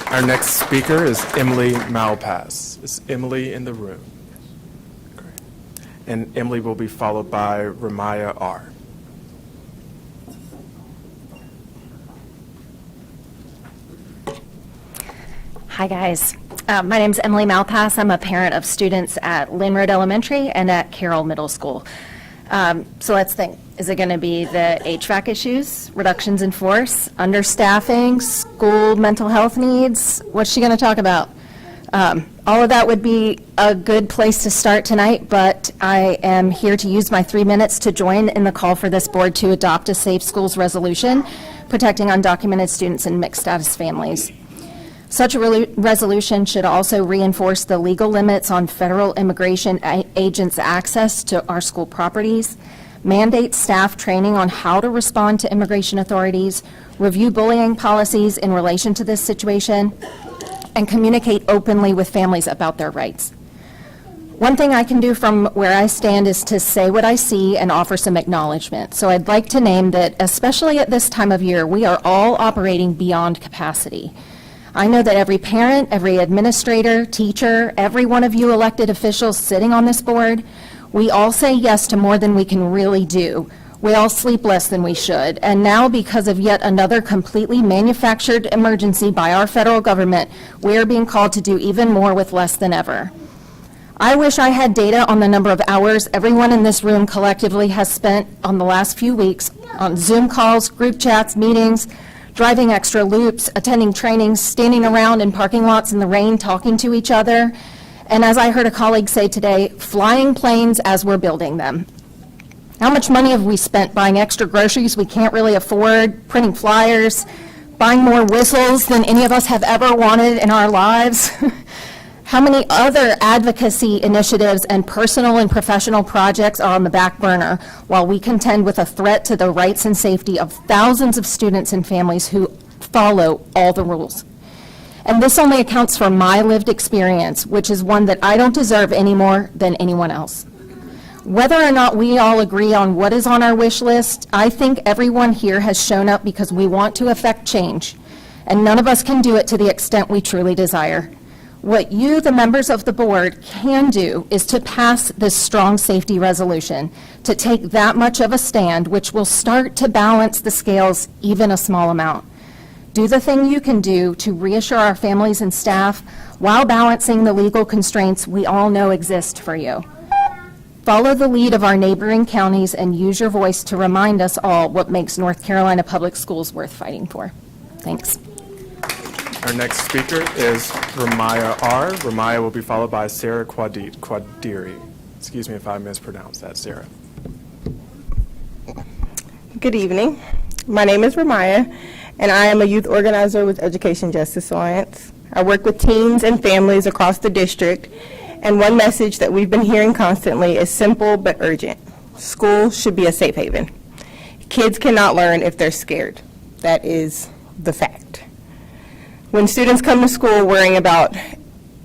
Our next speaker is Emily Malpass. Is Emily in the room? Great. And Emily will be followed by Ramaya R. Hi, guys. My name's Emily Malpass. I'm a parent of students at Lynn Road Elementary and at Carroll Middle School. So let's think. Is it going to be the HVAC issues, reductions in force, understaffing, school mental health needs? What's she going to talk about? All of that would be a good place to start tonight, but I am here to use my 3 minutes to join in the call for this board to adopt a Safe Schools resolution protecting undocumented students and mixed status families. Such a resolution should also reinforce the legal limits on federal immigration agents' access to our school properties, mandate staff training on how to respond to immigration authorities, review bullying policies in relation to this situation, and communicate openly with families about their rights. One thing I can do from where I stand is to say what I see and offer some acknowledgement. So I'd like to name that, especially at this time of year, we are all operating beyond capacity. I know that every parent, every administrator, teacher, every one of you elected officials sitting on this board, we all say yes to more than we can really do. We all sleep less than we should. And now, because of yet another completely manufactured emergency by our federal government, we are being called to do even more with less than ever. I wish I had data on the number of hours everyone in this room collectively has spent on the last few weeks on Zoom calls, group chats, meetings, driving extra loops, attending trainings, standing around in parking lots in the rain, talking to each other, and as I heard a colleague say today, flying planes as we're building them. How much money have we spent buying extra groceries we can't really afford, printing flyers, buying more whistles than any of us have ever wanted in our lives? How many other advocacy initiatives and personal and professional projects are on the back burner while we contend with a threat to the rights and safety of thousands of students and families who follow all the rules? And this only accounts for my lived experience, which is one that I don't deserve any more than anyone else. Whether or not we all agree on what is on our wish list, I think everyone here has shown up because we want to affect change, and none of us can do it to the extent we truly desire. What you, the members of the board, can do is to pass this strong safety resolution, to take that much of a stand, which will start to balance the scales even a small amount. Do the thing you can do to reassure our families and staff while balancing the legal constraints we all know exist for you. Follow the lead of our neighboring counties and use your voice to remind us all what makes North Carolina Public Schools worth fighting for. Thanks. Our next speaker is Ramaya R. Ramaya will be followed by Sarah Quadiri. Excuse me if I mispronounced that, Sarah. Good evening. My name is Ramaya, and I am a youth organizer with Education Justice Alliance. I work with teens and families across the district, and one message that we've been hearing constantly is simple but urgent. School should be a safe haven. Kids cannot learn if they're scared. That is the fact. When students come to school worrying about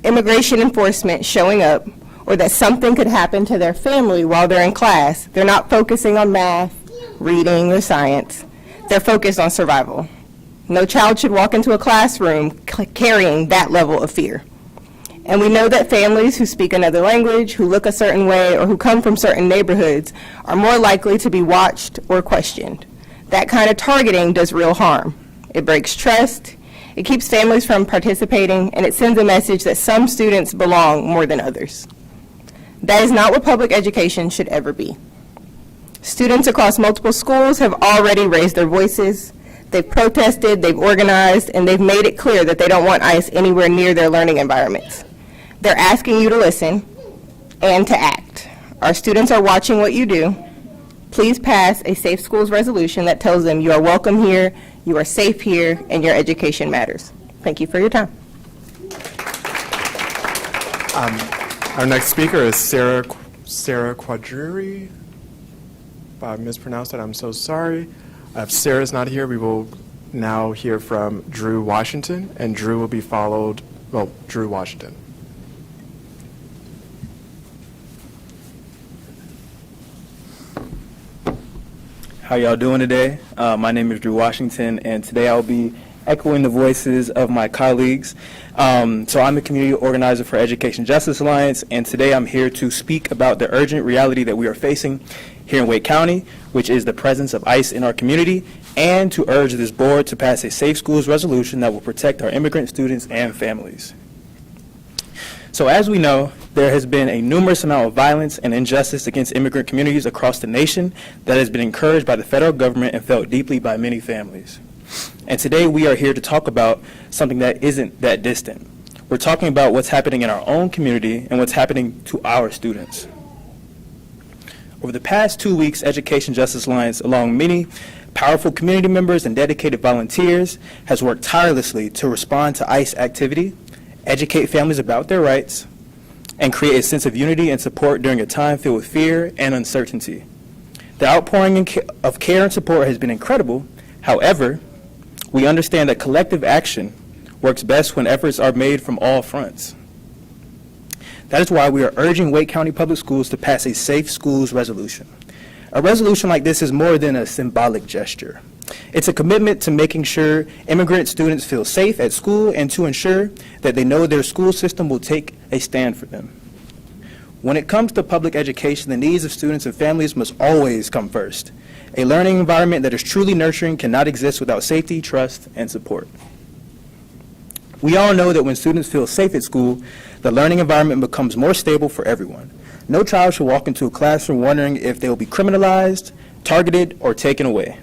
immigration enforcement showing up or that something could happen to their family while they're in class, they're not focusing on math, reading, or science. They're focused on survival. No child should walk into a classroom carrying that level of fear. And we know that families who speak another language, who look a certain way, or who come from certain neighborhoods are more likely to be watched or questioned. That kind of targeting does real harm. It breaks trust, it keeps families from participating, and it sends a message that some students belong more than others. That is not what public education should ever be. Students across multiple schools have already raised their voices. They've protested, they've organized, and they've made it clear that they don't want ICE anywhere near their learning environments. They're asking you to listen and to act. Our students are watching what you do. Please pass a Safe Schools resolution that tells them you are welcome here, you are safe here, and your education matters. Thank you for your time. Our next speaker is Sarah Quadiri. If I mispronounced that, I'm so sorry. If Sarah's not here, we will now hear from Drew Washington, and Drew will be followed, Drew Washington. How y'all doing today? My name is Drew Washington, and today I'll be echoing the voices of my colleagues. So I'm the community organizer for Education Justice Alliance, and today I'm here to speak about the urgent reality that we are facing here in Wake County, which is the presence of ICE in our community, and to urge this board to pass a Safe Schools resolution that will protect our immigrant students and families. So as we know, there has been a numerous amount of violence and injustice against immigrant communities across the nation that has been encouraged by the federal government and felt deeply by many families. And today we are here to talk about something that isn't that distant. We're talking about what's happening in our own community and what's happening to our students. Over the past 2 weeks, Education Justice Alliance, along many powerful community members and dedicated volunteers, has worked tirelessly to respond to ICE activity, educate families about their rights, and create a sense of unity and support during a time filled with fear and uncertainty. The outpouring of care and support has been incredible. However, we understand that collective action works best when efforts are made from all fronts. That is why we are urging Wake County Public Schools to pass a Safe Schools resolution. A resolution like this is more than a symbolic gesture. It's a commitment to making sure immigrant students feel safe at school and to ensure that they know their school system will take a stand for them. When it comes to public education, the needs of students and families must always come first. A learning environment that is truly nurturing cannot exist without safety, trust, and support. We all know that when students feel safe at school, the learning environment becomes more stable for everyone. No child should walk into a classroom wondering if they will be criminalized, targeted, or taken away.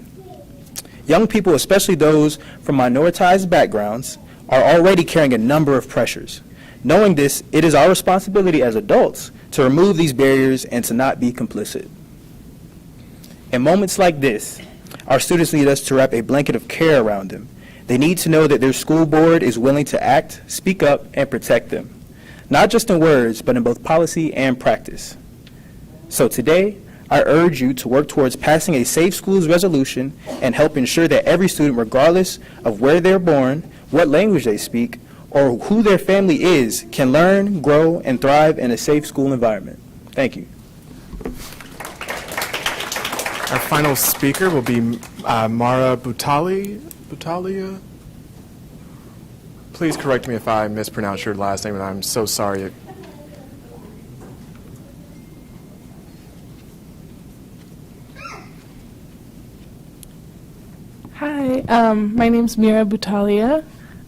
Young people, especially those from minoritized backgrounds, are already carrying a number of pressures. Knowing this, it is our responsibility as adults to remove these barriers and to not be complicit. In moments like this, our students need us to wrap a blanket of care around them. They need to know that their school board is willing to act, speak up, and protect them, not just in words, but in both policy and practice. So today, I urge you to work towards passing a Safe Schools resolution and help ensure that every student, regardless of where they're born, what language they speak, or who their family is, can learn, grow, and thrive in a safe school environment. Thank you. Our final speaker will be Mara Butalia. Please correct me if I mispronounce your last name, and I'm so sorry. Hi, my name's Mira Butalia.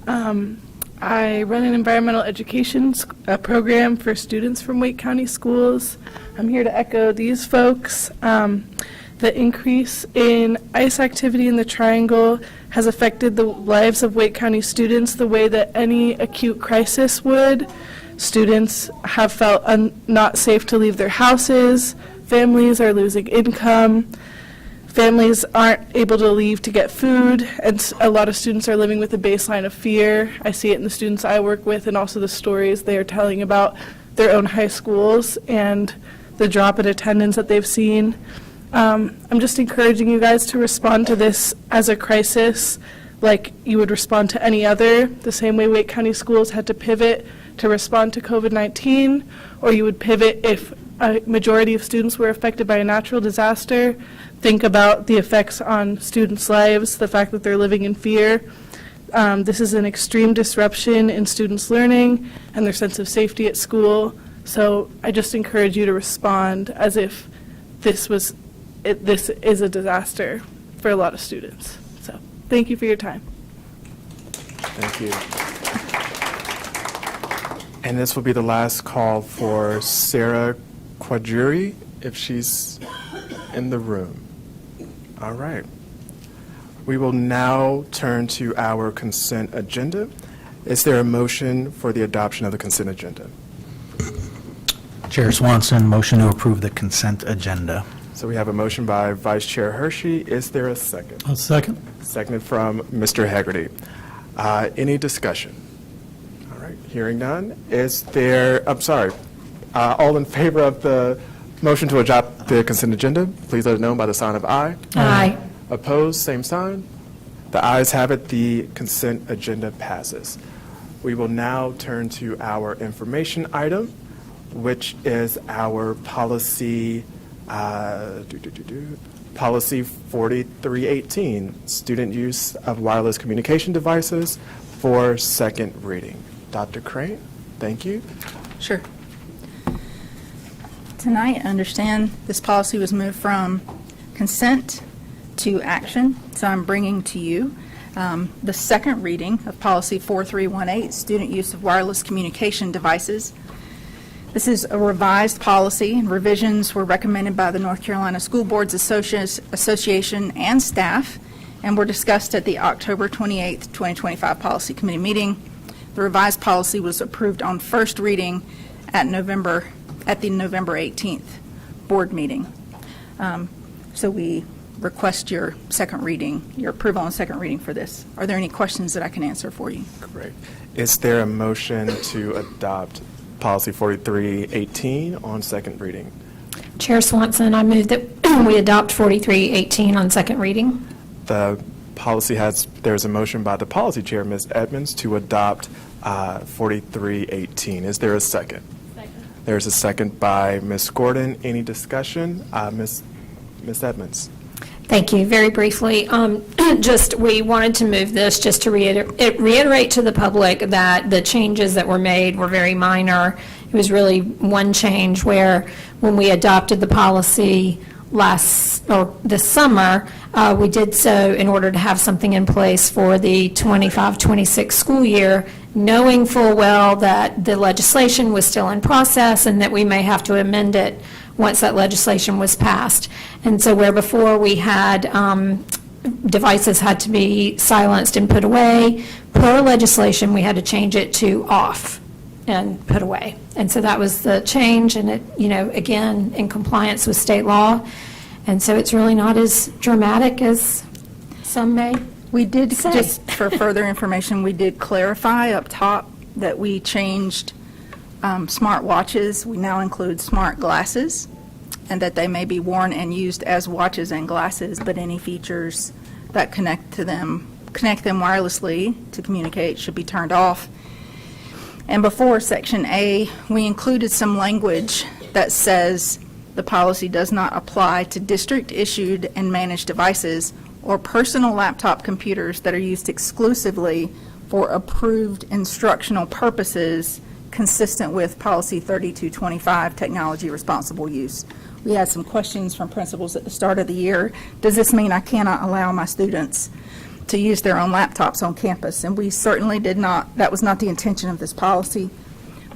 I run an environmental education program for students from Wake County Schools. I'm here to echo these folks. The increase in ICE activity in the Triangle has affected the lives of Wake County students the way that any acute crisis would. Students have felt not safe to leave their houses. Families are losing income. Families aren't able to leave to get food, and a lot of students are living with a baseline of fear. I see it in the students I work with and also the stories they are telling about their own high schools and the drop in attendance that they've seen. I'm just encouraging you guys to respond to this as a crisis like you would respond to any other, the same way Wake County Schools had to pivot to respond to COVID-19, or you would pivot if a majority of students were affected by a natural disaster. Think about the effects on students' lives, the fact that they're living in fear. This is an extreme disruption in students' learning and their sense of safety at school. So I just encourage you to respond as if this is a disaster for a lot of students. So thank you for your time. Thank you. And this will be the last call for Sarah Quadri, if she's in the room. All right. We will now turn to our consent agenda. Is there a motion for the adoption of the consent agenda? Chair Swanson, motion to approve the consent agenda. So we have a motion by Vice Chair Hershey. Is there a second? A second. Seconded from Mr. Hegarty. Any discussion? All right, hearing none. Is there, all in favor of the motion to adopt the consent agenda, please let it know by the sign of aye. Aye. Opposed, same sign. The ayes have it, the consent agenda passes. We will now turn to our information item, which is our policy, Policy 4318, student use of wireless communication devices for second reading. Dr. Crane, thank you. Sure. Tonight, I understand this policy was moved from consent to action, so I'm bringing to you the second reading of Policy 4318, student use of wireless communication devices. This is a revised policy, and revisions were recommended by the North Carolina School Boards Association and staff, and were discussed at the October 28th, 2025 Policy Committee meeting. The revised policy was approved on first reading at the November 18th board meeting. So we request your second reading, your approval on second reading for this. Are there any questions that I can answer for you? Great. Is there a motion to adopt policy 4318 on second reading? Chair Swanson, I move that we adopt 4318 on second reading. The policy there's a motion by the policy chair, Ms. Edmonds, to adopt 4318. Is there a second? Second. There's a second by Ms. Gordon. Any discussion? Ms. Edmonds. Thank you. Very briefly, we wanted to move this just to reiterate to the public that the changes that were made were very minor. It was really one change where when we adopted the policy this summer, we did so in order to have something in place for the 25-26 school year, knowing full well that the legislation was still in process and that we may have to amend it once that legislation was passed. And so where before we had devices had to be silenced and put away, per legislation, we had to change it to off and put away. And so that was the change, and it, again, in compliance with state law. And so it's really not as dramatic as some may We did, say. just for further information, we did clarify up top that we changed smart watches. We now include smart glasses, and that they may be worn and used as watches and glasses, but any features that connect them wirelessly to communicate should be turned off. And before Section A, we included some language that says the policy does not apply to district-issued and managed devices or personal laptop computers that are used exclusively for approved instructional purposes consistent with Policy 3225, Technology Responsible Use. We had some questions from principals at the start of the year. Does this mean I cannot allow my students to use their own laptops on campus? And we certainly did not. That was not the intention of this policy.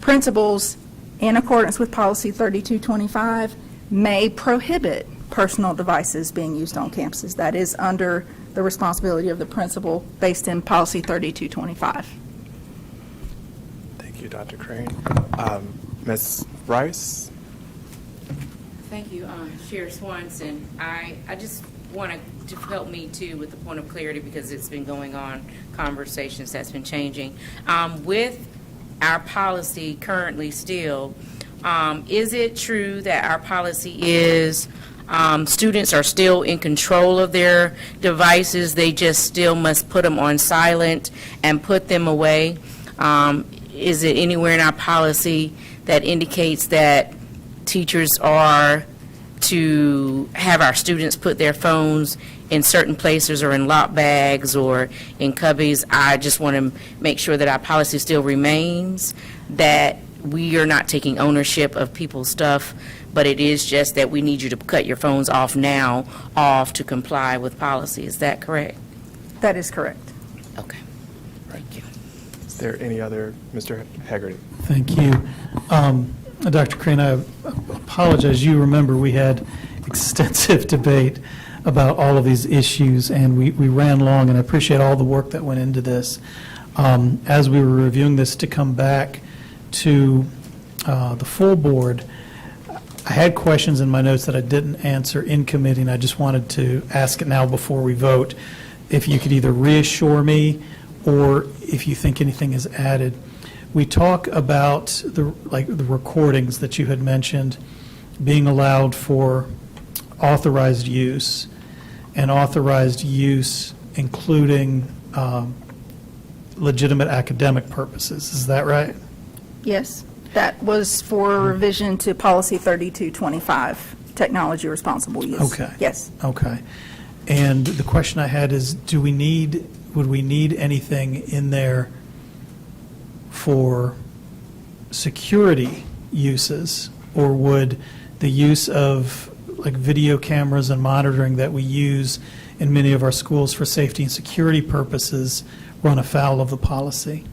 Principals, in accordance with Policy 3225, may prohibit personal devices being used on campuses. That is under the responsibility of the principal based in Policy 3225. Thank you, Dr. Crane. Ms. Rice? Thank you, Chair Swanson. I just want to help me too with the point of clarity, because it's been going on, conversations that's been changing. With our policy currently still, is it true that our policy is students are still in control of their devices, they just still must put them on silent and put them away? Is it anywhere in our policy that indicates that teachers are to have our students put their phones in certain places or in lock bags or in cubbies? I just want to make sure that our policy still remains, that we are not taking ownership of people's stuff, but it is just that we need you to cut your phones off now, off to comply with policy. Is that correct? That is correct. Okay. Thank you. Is there any other? Mr. Haggerty? Thank you. Dr. Crane, I apologize. You remember we had extensive debate about all of these issues, and we ran long, and I appreciate all the work that went into this. As we were reviewing this to come back to the full board, I had questions in my notes that I didn't answer in committee, and I just wanted to ask it now before we vote, if you could either reassure me or if you think anything is added. We talk about the recordings that you had mentioned being allowed for authorized use, and authorized use including legitimate academic purposes. Is that right? Yes. That was for revision to Policy 3225, Technology Responsible Use. Okay. Yes. Okay. And the question I had is, would we need anything in there for security uses, or would the use of video cameras and monitoring that we use in many of our schools for safety and security purposes run afoul of the policy?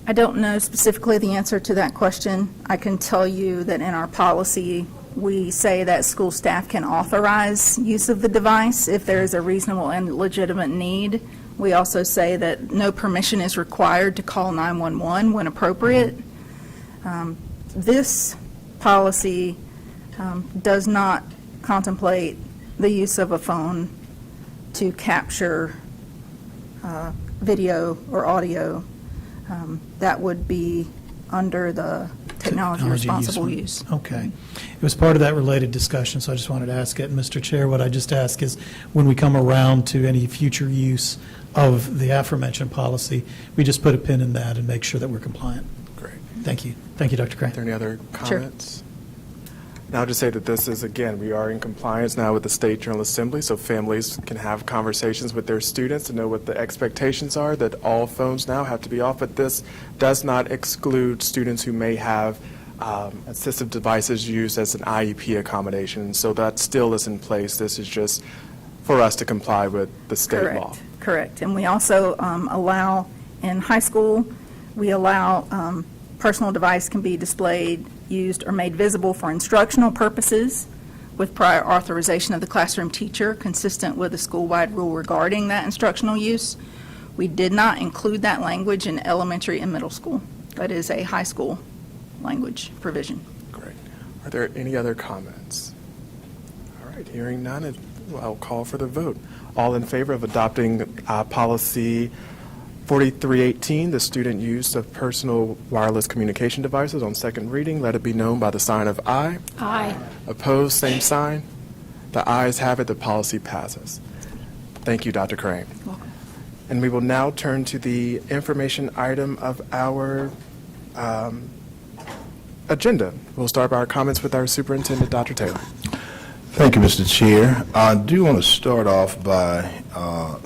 I don't know specifically the answer to that question. I can tell you that in our policy, we say that school staff can authorize use of the device if there is a reasonable and legitimate need We also say that no permission is required to call 911 when appropriate. This policy does not contemplate the use of a phone to capture video or audio. That would be under the technology responsible use. Okay. It was part of that related discussion, so I just wanted to ask it. Mr. Chair, what I just ask is, when we come around to any future use of the aforementioned policy, we just put a pin in that and make sure that we're compliant. Great. Thank you. Thank you, Dr. Crane. Are there any other Sure. comments? Now, I'll just say that this is, again, we are in compliance now with the State General Assembly, so families can have conversations with their students to know what the expectations are, that all phones now have to be off, but this does not exclude students who may have assistive devices used as an IEP accommodation, so that still is in place. This is just for us to comply with the state law. Correct. And we also allow, in high school, we allow personal device can be displayed, used, or made visible for instructional purposes with prior authorization of the classroom teacher, consistent with the school-wide rule regarding that instructional use. We did not include that language in elementary and middle school. That is a high school language provision. Great. Are there any other comments? All right, hearing none, I'll call for the vote. All in favor of adopting policy 4318, the student use of personal wireless communication devices, on second reading, let it be known by the sign of aye. Aye. Opposed, same sign. The ayes have it, the policy passes. Thank you, Dr. Crane. And we will now turn to the information item of our agenda. We'll start by our comments with our superintendent, Dr. Taylor. Thank you, Mr. Chair. I do want to start off by,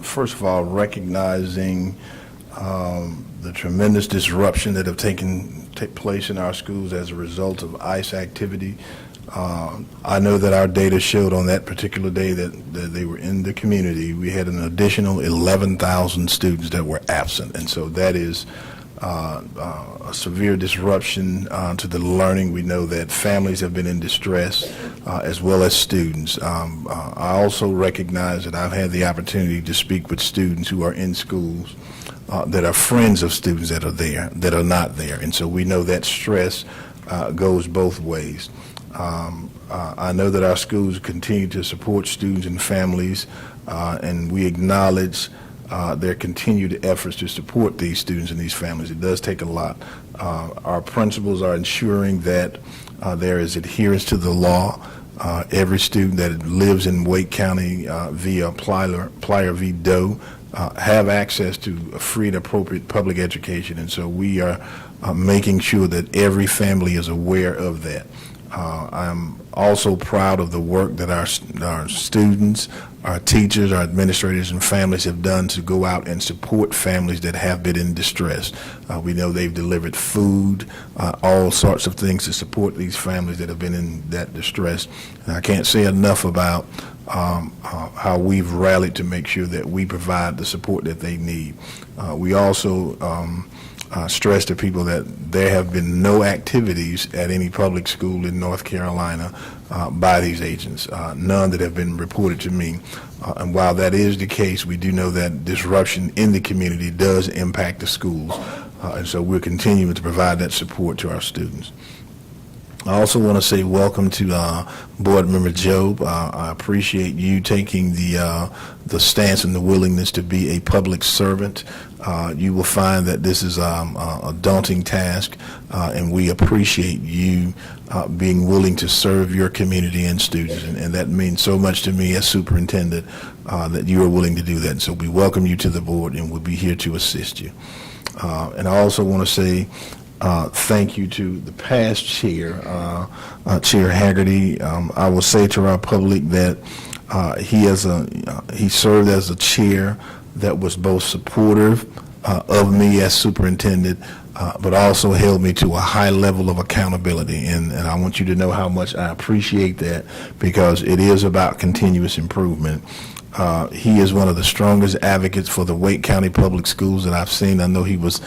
first of all, recognizing the tremendous disruption that have take place in our schools as a result of ICE activity. I know that our data showed on that particular day that they were in the community. We had an additional 11,000 students that were absent, and so that is a severe disruption to the learning. We know that families have been in distress as well as students. I also recognize that I've had the opportunity to speak with students who are in schools that are friends of students that are there, that are not there. And so we know that stress goes both ways. I know that our schools continue to support students and families, and we acknowledge their continued efforts to support these students and these families. It does take a lot. Our principals are ensuring that there is adherence to the law. Every student that lives in Wake County via Plyer v. Doe have access to a free and appropriate public education, and so we are making sure that every family is aware of that. I'm also proud of the work that our students, our teachers, our administrators, and families have done to go out and support families that have been in distress. We know they've delivered food, all sorts of things to support these families that have been in that distress. And I can't say enough about how we've rallied to make sure that we provide the support that they need. We also stress to people that there have been no activities at any public school in North Carolina by these agents, none that have been reported to me. And while that is the case, we do know that disruption in the community does impact the schools, and so we're continuing to provide that support to our students. I also want to say welcome to Board Member Job. I appreciate you taking the stance and the willingness to be a public servant. You will find that this is a daunting task, and we appreciate you being willing to serve your community and students, and that means so much to me as superintendent that you are willing to do that. And so we welcome you to the board, and we'll be here to assist you. And I also want to say thank you to the past chair, Chair Haggerty. I will say to our public that he served as a chair that was both supportive of me as superintendent, but also held me to a high level of accountability. And I want you to know how much I appreciate that, because it is about continuous improvement. He is one of the strongest advocates for the Wake County Public Schools that I've seen. I know he was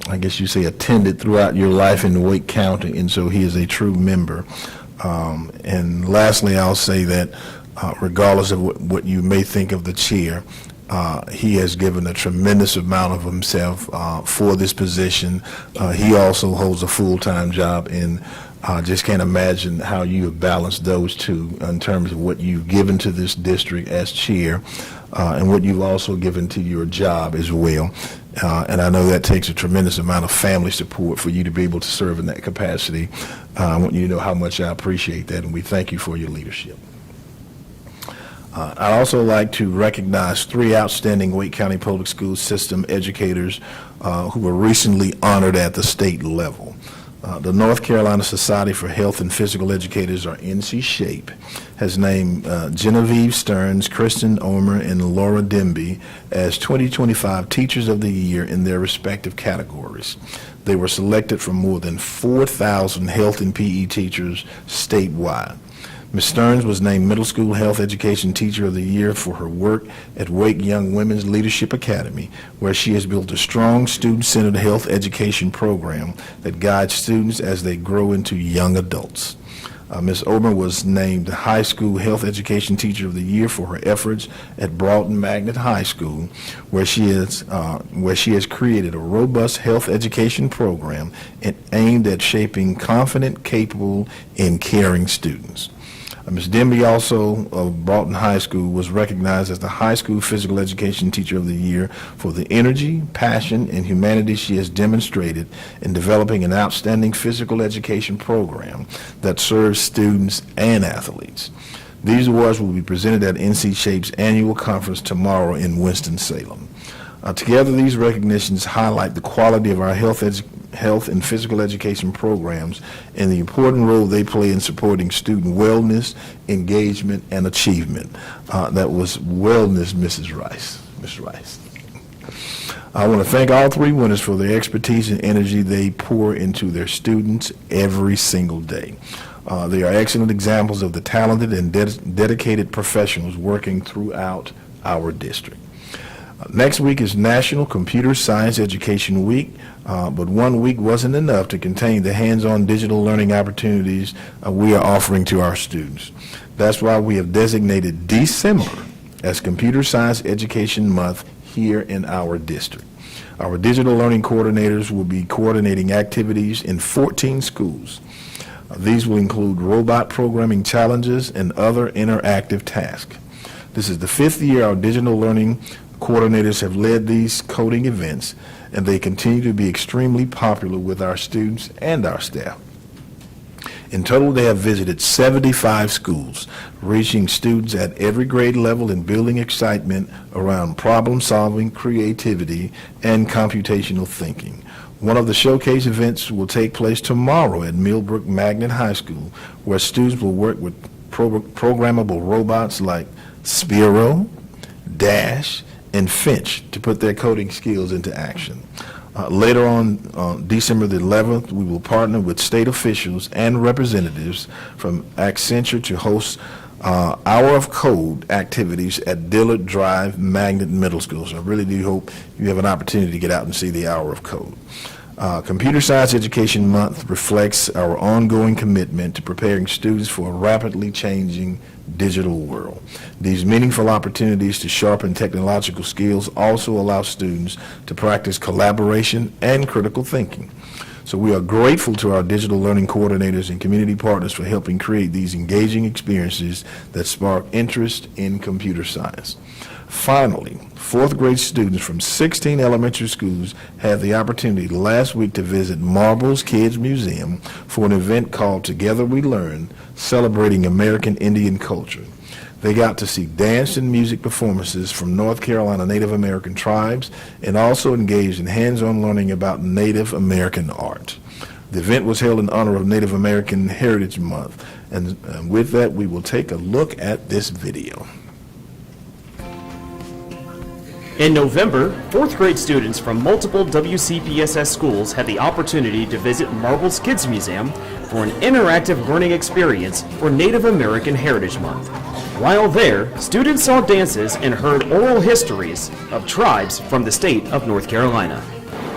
I guess you say attended throughout your life in Wake County, and so he is a true member. And lastly, I'll say that regardless of what you may think of the chair, He has given a tremendous amount of himself for this position. He also holds a full-time job, and just can't imagine how you have balanced those two in terms of what you've given to this district as chair and what you've also given to your job as well. And I know that takes a tremendous amount of family support for you to be able to serve in that capacity. I want you to know how much I appreciate that, and we thank you for your leadership. I'd also like to recognize 3 outstanding Wake County Public School System educators who were recently honored at the state level. The North Carolina Society for Health and Physical Educators, or NC SHAPE, has named Genevieve Stearns, Kristen Omer, and Laura Demby as 2025 Teachers of the Year in their respective categories. They were selected from more than 4,000 health and PE teachers statewide. Ms. Stearns was named Middle School Health Education Teacher of the Year for her work at Wake Young Women's Leadership Academy, where she has built a strong student-centered health education program that guides students as they grow into young adults. Ms. Omer was named High School Health Education Teacher of the Year for her efforts at Broughton Magnet High School, where she has created a robust health education program aimed at shaping confident, capable, and caring students. Ms. Demby, also of Broughton High School, was recognized as the High School Physical Education Teacher of the Year for the energy, passion, and humanity she has demonstrated in developing an outstanding physical education program that serves students and athletes. These awards will be presented at NC SHAPE's annual conference tomorrow in Winston-Salem. Together, these recognitions highlight the quality of our health and physical education programs and the important role they play in supporting student wellness, engagement, and achievement. That was wellness, Mrs. Rice. Ms. Rice. I want to thank all 3 winners for their expertise and energy they pour into their students every single day. They are excellent examples of the talented and dedicated professionals working throughout our district. Next week is National Computer Science Education Week, but 1 week wasn't enough to contain the hands-on digital learning opportunities we are offering to our students. That's why we have designated December as Computer Science Education Month here in our district. Our digital learning coordinators will be coordinating activities in 14 schools. These will include robot programming challenges and other interactive tasks. This is the 5th year our digital learning coordinators have led these coding events, and they continue to be extremely popular with our students and our staff. In total, they have visited 75 schools, reaching students at every grade level and building excitement around problem-solving, creativity, and computational thinking. One of the showcase events will take place tomorrow at Millbrook Magnet High School, where students will work with programmable robots like Spiro, Dash, and Finch to put their coding skills into action. Later on December the 11th, we will partner with state officials and representatives from Accenture to host Hour of Code activities at Dillard Drive Magnet Middle School. So I really do hope you have an opportunity to get out and see the Hour of Code. Computer Science Education Month reflects our ongoing commitment to preparing students for a rapidly changing digital world. These meaningful opportunities to sharpen technological skills also allow students to practice collaboration and critical thinking. So we are grateful to our digital learning coordinators and community partners for helping create these engaging experiences that spark interest in computer science. Finally, 4th grade students from 16 elementary schools had the opportunity last week to visit Marbles Kids Museum for an event called Together We Learn, celebrating American Indian culture. They got to see dance and music performances from North Carolina Native American tribes and also engaged in hands-on learning about Native American art. The event was held in honor of Native American Heritage Month. And with that, we will take a look at this video. In November, 4th grade students from multiple WCPSS schools had the opportunity to visit Marbles Kids Museum for an interactive learning experience for Native American Heritage Month. While there, students saw dances and heard oral histories of tribes from the state of North Carolina.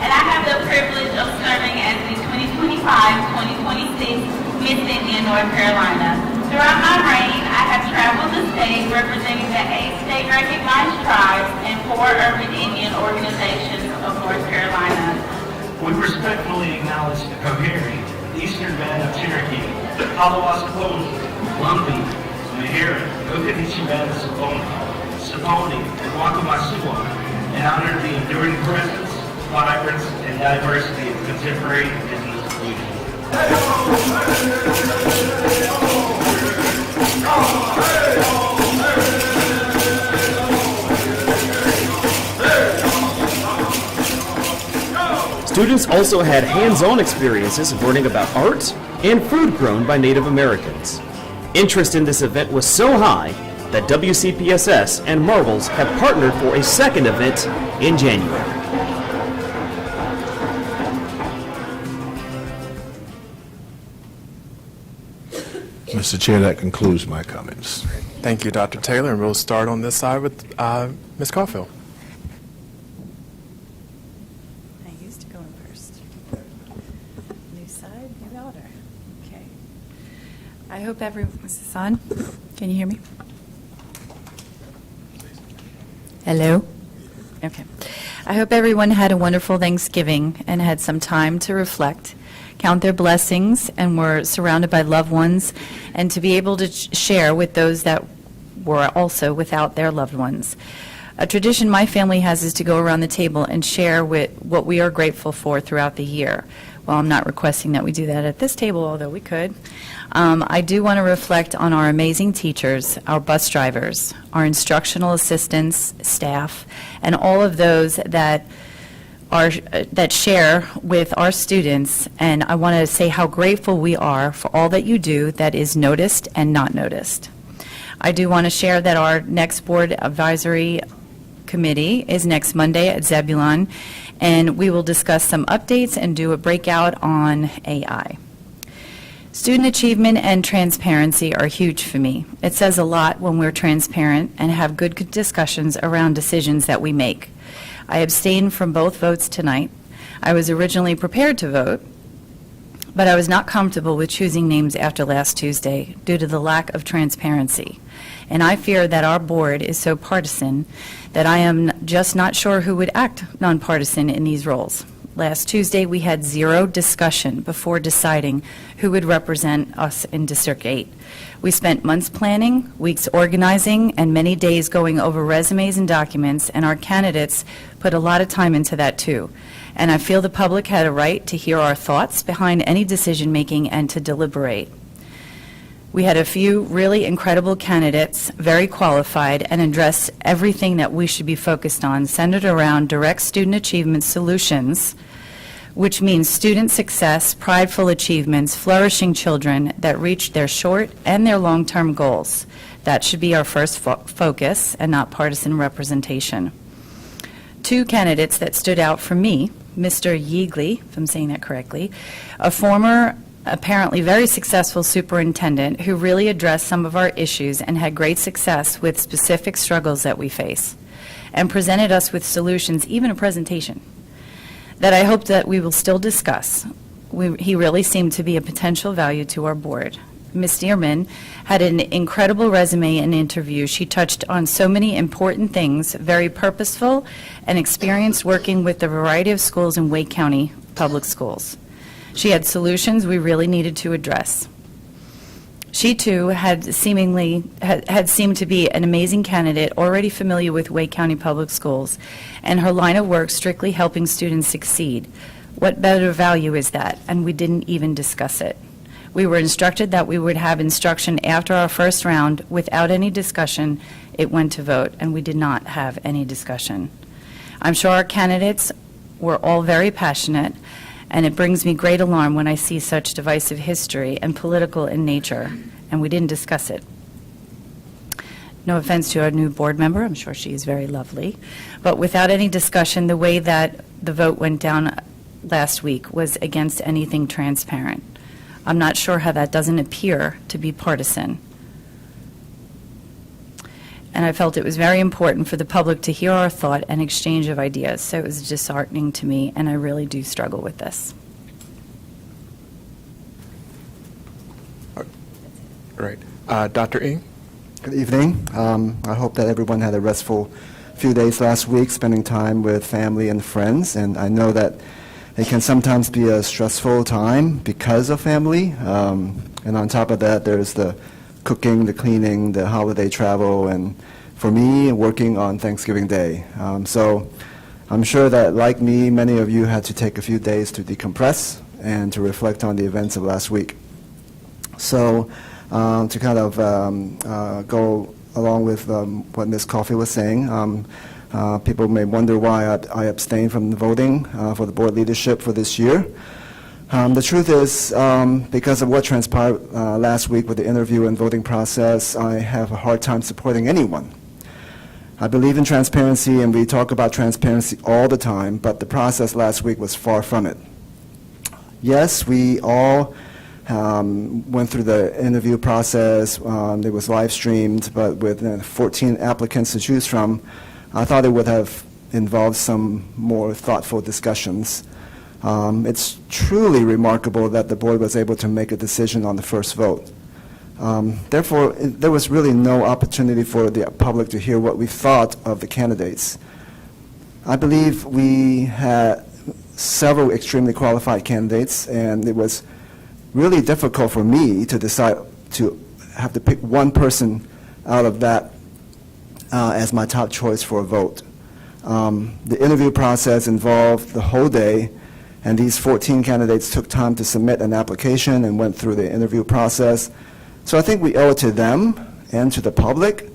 And I have the privilege of serving as the 2025-2026 Miss Indian North Carolina. Throughout my reign, I have traveled the state representing the 8 state-recognized tribes and 4 urban Indian organizations of North Carolina. We respectfully acknowledge the Coharie, Eastern Band of Cherokee, Potawatomi, Lumbee, Meharry, Occaneechi Band of Saponi, and Wakimasua, and honor the enduring presence, vibrance, and diversity of contemporary indigenous communities. Students also had hands-on experiences of learning about art and food grown by Native Americans. Interest in this event was so high that WCPSS and Marbles have partnered for a second event in January. Mr. Chair, that concludes my comments. Thank you, Dr. Taylor, and we'll start on this side with Ms. Caulfield. I used to go in first. New side, new order. Okay. I hope everyone, is this on? Can you hear me? Hello? Okay. I hope everyone had a wonderful Thanksgiving and had some time to reflect, count their blessings, and were surrounded by loved ones, and to be able to share with those that were also without their loved ones. A tradition my family has is to go around the table and share with what we are grateful for throughout the year. Well, I'm not requesting that we do that at this table, although we could. I do want to reflect on our amazing teachers, our bus drivers, our instructional assistants, staff, and all of those that share with our students. And I want to say how grateful we are for all that you do that is noticed and not noticed. I do want to share that our next board advisory committee is next Monday at Zebulon, and we will discuss some updates and do a breakout on AI. Student achievement and transparency are huge for me. It says a lot when we're transparent and have good discussions around decisions that we make. I abstained from both votes tonight. I was originally prepared to vote, but I was not comfortable with choosing names after last Tuesday due to the lack of transparency. And I fear that our board is so partisan that I am just not sure who would act nonpartisan in these roles. Last Tuesday, we had zero discussion before deciding who would represent us in District 8. We spent months planning, weeks organizing, and many days going over resumes and documents, and our candidates put a lot of time into that too. And I feel the public had a right to hear our thoughts behind any decision-making and to deliberate. We had a few really incredible candidates, very qualified, and addressed everything that we should be focused on, centered around direct student achievement solutions, which means student success, prideful achievements, flourishing children that reach their short and their long-term goals. That should be our first focus and not partisan representation. Two candidates that stood out for me, Mr. Yeagley, if I'm saying that correctly, a former apparently very successful superintendent who really addressed some of our issues and had great success with specific struggles that we face, and presented us with solutions, even a presentation, that I hope that we will still discuss. He really seemed to be a potential value to our board. Ms. Dearman had an incredible resume and interview. She touched on so many important things, very purposeful, and experienced working with a variety of schools in Wake County Public Schools. She had solutions we really needed to address. She, too, had seemed to be an amazing candidate, already familiar with Wake County Public Schools, and her line of work strictly helping students succeed. What better value is that? And we didn't even discuss it. We were instructed that we would have instruction after our first round. Without any discussion, it went to vote, and we did not have any discussion. I'm sure our candidates were all very passionate, and it brings me great alarm when I see such divisive history and political in nature, and we didn't discuss it. No offense to our new board member, I'm sure she is very lovely, but without any discussion, the way that the vote went down last week was against anything transparent. I'm not sure how that doesn't appear to be partisan. And I felt it was very important for the public to hear our thought and exchange of ideas. So it was disheartening to me, and I really do struggle with this. Great. Dr. Ng? Good evening. I hope that everyone had a restful few days last week spending time with family and friends, and I know that it can sometimes be a stressful time because of family. And on top of that, there's the cooking, the cleaning, the holiday travel, and for me, working on Thanksgiving Day. So I'm sure that, like me, many of you had to take a few days to decompress and to reflect on the events of last week. So to kind of go along with what Ms. Coffey was saying, people may wonder why I abstained from voting for the board leadership for this year. The truth is, because of what transpired last week with the interview and voting process, I have a hard time supporting anyone. I believe in transparency, and we talk about transparency all the time, but the process last week was far from it. Yes, we all went through the interview process. It was live streamed, but with 14 applicants to choose from, I thought it would have involved some more thoughtful discussions. It's truly remarkable that the board was able to make a decision on the first vote. Therefore, there was really no opportunity for the public to hear what we thought of the candidates. I believe we had several extremely qualified candidates, and it was really difficult for me to decide to have to pick one person out of that as my top choice for a vote. The interview process involved the whole day, and these 14 candidates took time to submit an application and went through the interview process. So I think we owe it to them and to the public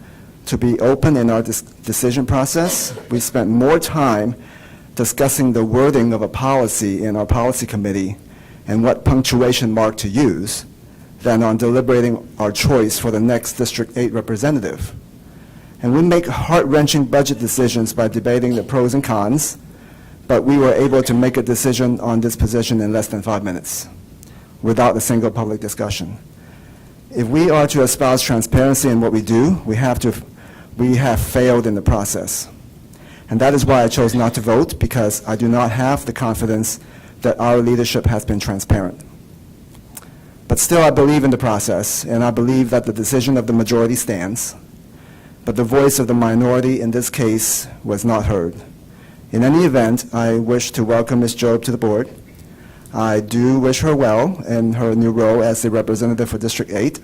to be open in our decision process. We spent more time discussing the wording of a policy in our policy committee and what punctuation mark to use than on deliberating our choice for the next District 8 representative. And we make heart-wrenching budget decisions by debating the pros and cons, but we were able to make a decision on this position in less than 5 minutes without a single public discussion. If we are to espouse transparency in what we do, we have failed in the process. And that is why I chose not to vote, because I do not have the confidence that our leadership has been transparent. But still, I believe in the process, and I believe that the decision of the majority stands. But the voice of the minority in this case was not heard. In any event, I wish to welcome Ms. Jobe to the board. I do wish her well in her new role as the representative for District 8,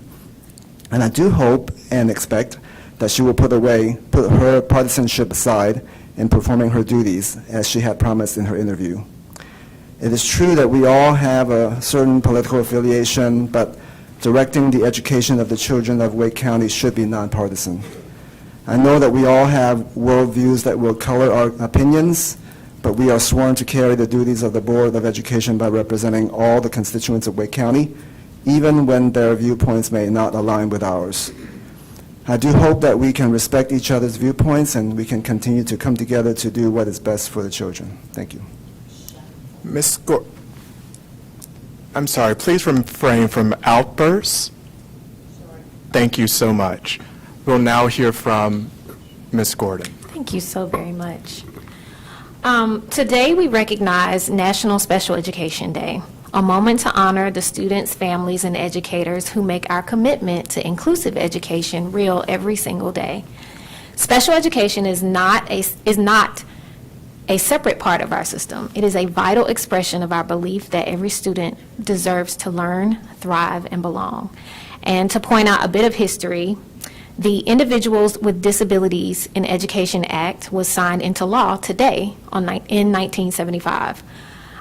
and I do hope and expect that she will put her partisanship aside in performing her duties as she had promised in her interview. It is true that we all have a certain political affiliation, but directing the education of the children of Wake County should be nonpartisan. I know that we all have worldviews that will color our opinions, but we are sworn to carry the duties of the Board of Education by representing all the constituents of Wake County, even when their viewpoints may not align with ours. I do hope that we can respect each other's viewpoints and we can continue to come together to do what is best for the children. Thank you. Ms. I'm sorry, please refrain from outbursts. Thank you so much. We'll now hear from Ms. Gordon. Thank you so very much. Today we recognize National Special Education Day, a moment to honor the students, families, and educators who make our commitment to inclusive education real every single day. Special education is not a separate part of our system. It is a vital expression of our belief that every student deserves to learn, thrive, and belong. And to point out a bit of history, the Individuals with Disabilities in Education Act was signed into law today in 1975.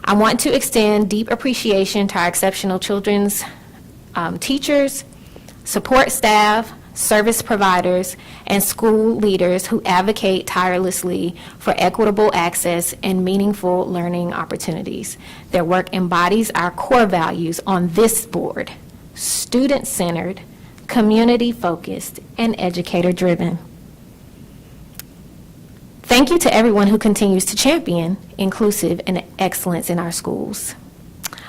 I want to extend deep appreciation to our exceptional children's teachers, support staff, service providers, and school leaders who advocate tirelessly for equitable access and meaningful learning opportunities. Their work embodies our core values on this board: student-centered, community-focused, and educator-driven. Thank you to everyone who continues to champion inclusive and excellence in our schools.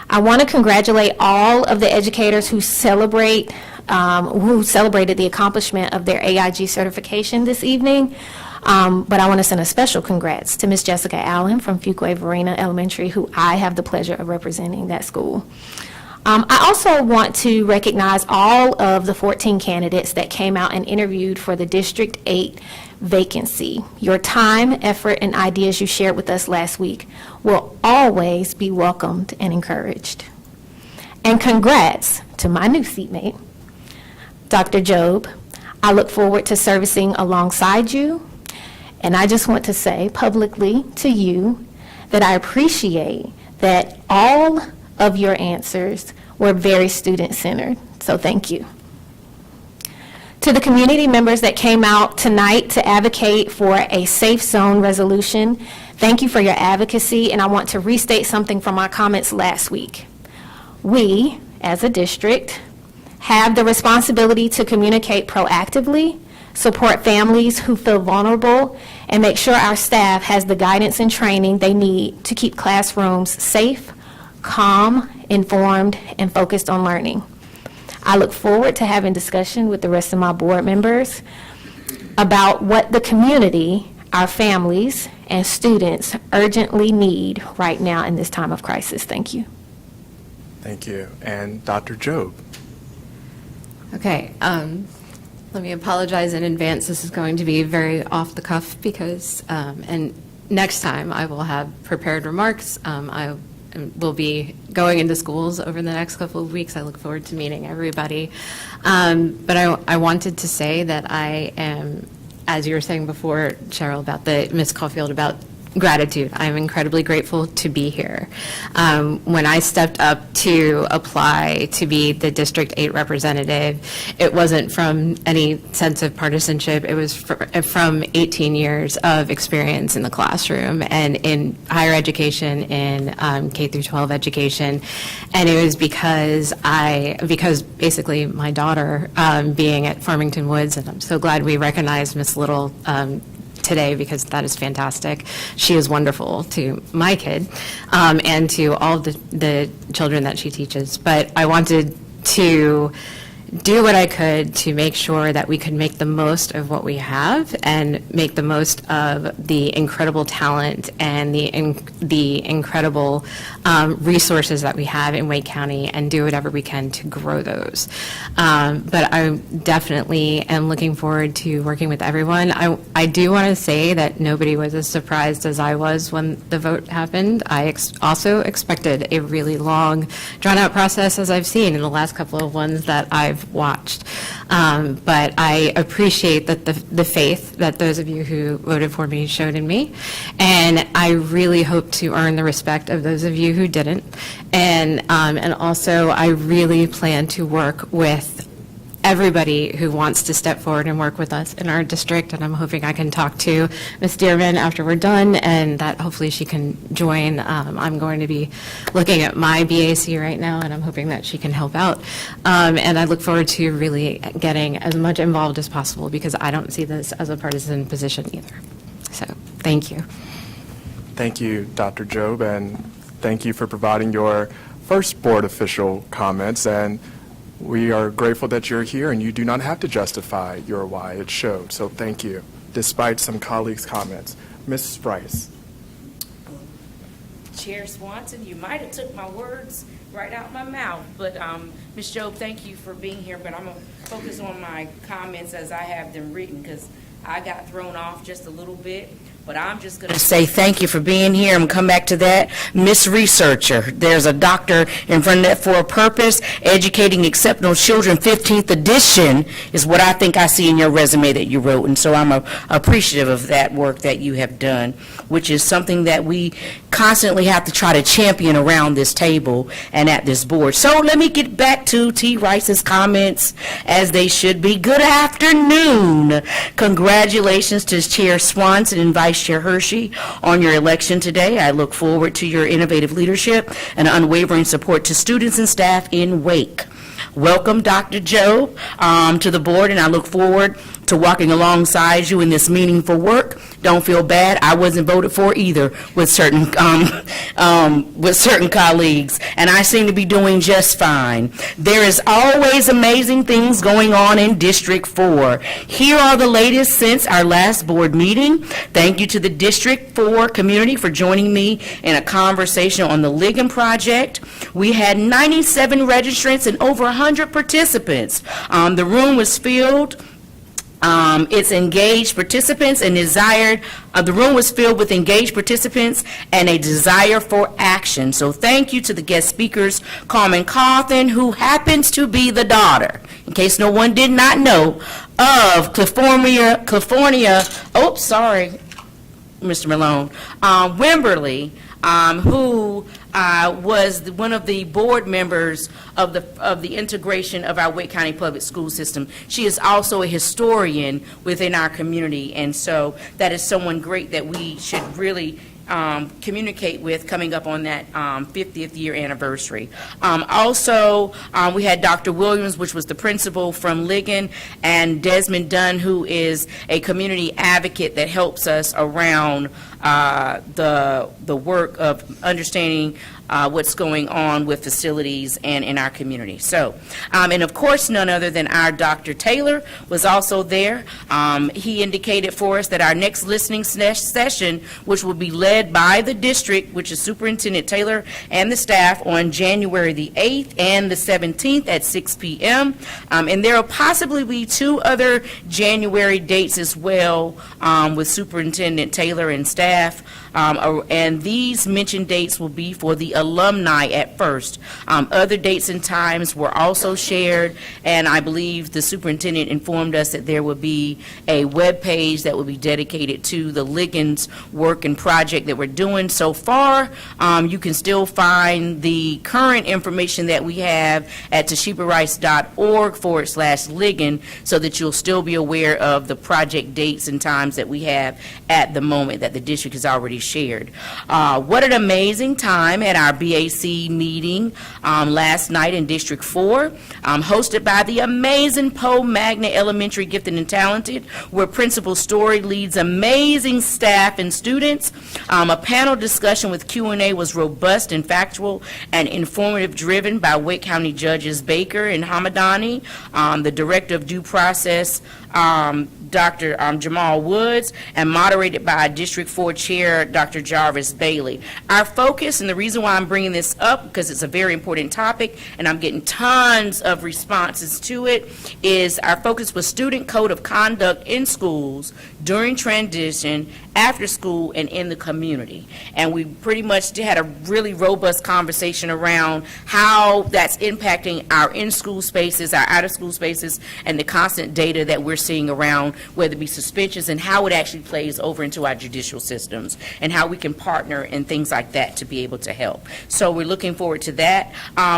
I want to congratulate all of the educators who celebrated the accomplishment of their AIG certification this evening. But I want to send a special congrats to Ms. Jessica Allen from Fuquay-Varina Elementary, who I have the pleasure of representing that school. I also want to recognize all of the 14 candidates that came out and interviewed for the District 8 vacancy. Your time, effort, and ideas you shared with us last week will always be welcomed and encouraged. And congrats to my new seatmate, Dr. Job. I look forward to servicing alongside you, and I just want to say publicly to you that I appreciate that all of your answers were very student-centered, so thank you. To the community members that came out tonight to advocate for a safe zone resolution, thank you for your advocacy, and I want to restate something from my comments last week. We, as a district, have the responsibility to communicate proactively, support families who feel vulnerable, and make sure our staff has the guidance and training they need to keep classrooms safe, calm, informed, and focused on learning. I look forward to having discussion with the rest of my board members about what the community, our families, and students urgently need right now in this time of crisis. Thank you. Thank you. And Dr. Job. Okay, let me apologize in advance. This is going to be very off the cuff because, and next time I will have prepared remarks. I will be going into schools over the next couple of weeks. I look forward to meeting everybody. But I wanted to say that I am, as you were saying before, Cheryl, about Ms. Caulfield, about gratitude. I'm incredibly grateful to be here. When I stepped up to apply to be the District 8 representative, it wasn't from any sense of partisanship. It was from 18 years of experience in the classroom and in higher education, in K through 12 education. And it was because basically my daughter being at Farmington Woods, and I'm so glad we recognized Miss Little today because that is fantastic. She is wonderful to my kid and to all the children that she teaches. But I wanted to do what I could to make sure that we could make the most of what we have and make the most of the incredible talent and the incredible resources that we have in Wake County and do whatever we can to grow those. But I definitely am looking forward to working with everyone. I do want to say that nobody was as surprised as I was when the vote happened. I also expected a really long, drawn-out process as I've seen in the last couple of ones that I've watched. But I appreciate that the faith that those of you who voted for me showed in me. And I really hope to earn the respect of those of you who didn't. And also, I really plan to work with everybody who wants to step forward and work with us in our district, and I'm hoping I can talk to Ms. Dearman after we're done, and that hopefully she can join. I'm going to be looking at my BAC right now, and I'm hoping that she can help out. And I look forward to really getting as much involved as possible because I don't see this as a partisan position either. So, thank you. Thank you, Dr. Job, and thank you for providing your first board official comments. And we are grateful that you're here and you do not have to justify your why. It showed, so thank you, despite some colleagues' comments. Ms. Price. Chair Swanson, you might have took my words right out my mouth, but Ms. Job, thank you for being here, but I'm going to focus on my comments as I have them written because I got thrown off just a little bit. But I'm just going to say thank you for being here. I'm going to come back to that. Miss Researcher, there's a doctor in front of that for a purpose. Educating Exceptional Children, 15th edition is what I think I see in your resume that you wrote. And so I'm appreciative of that work that you have done, which is something that we constantly have to try to champion around this table and at this board. So let me get back to T. Rice's comments as they should be. Good afternoon. Congratulations to Chair Swanson and Vice Chair Hershey on your election today. I look forward to your innovative leadership and unwavering support to students and staff in Wake. Welcome, Dr. Job, to the board, and I look forward to walking alongside you in this meaningful work. Don't feel bad. I wasn't voted for either with certain colleagues, and I seem to be doing just fine. There is always amazing things going on in District 4. Here are the latest since our last board meeting. Thank you to the District 4 community for joining me in a conversation on the Ligon project. We had 97 registrants and over 100 participants. The room was filled. It's engaged participants and desired, the room was filled with engaged participants and a desire for action. So thank you to the guest speakers, Carmen Cawthon, who happens to be the daughter, in case no one did not know, of California, Mr. Malone, Wimberly, who was one of the board members of the integration of our Wake County Public School System. She is also a historian within our community, and so that is someone great that we should really communicate with coming up on that 50th year anniversary. Also, we had Dr. Williams, which was the principal from Ligon, and Desmond Dunn, who is a community advocate that helps us around the work of understanding what's going on with facilities and in our community. So, and of course, none other than our Dr. Taylor was also there. He indicated for us that our next listening session, which will be led by the district, which is Superintendent Taylor and the staff, on January the 8th and the 17th at 6 p.m. And there will possibly be 2 other January dates as well with Superintendent Taylor and staff. And these mentioned dates will be for the alumni at first. Other dates and times were also shared, and I believe the superintendent informed us that there will be a web page that will be dedicated to the Ligon's work and project that we're doing so far. You can still find the current information that we have at toshebarice.org/Ligon, so that you'll still be aware of the project dates and times that we have at the moment that the district has already shared. What an amazing time at our BAC meeting last night in District 4, hosted by the amazing Poe Magna Elementary Gifted and Talented, where Principal Story leads amazing staff and students. A panel discussion with Q&A was robust and factual and informative, driven by Wake County Judges Baker and Hamadani, the Director of Due Process, Dr. Jamal Woods, and moderated by District 4 Chair Dr. Jarvis Bailey. Our focus, and the reason why I'm bringing this up, because it's a very important topic, and I'm getting tons of responses to it, is our focus was student code of conduct in schools during transition, after school, and in the community. And we pretty much had a really robust conversation around how that's impacting our in-school spaces, our out-of-school spaces, and the constant data that we're seeing around, whether it be suspensions, and how it actually plays over into our judicial systems, and how we can partner and things like that to be able to help. So we're looking forward to that.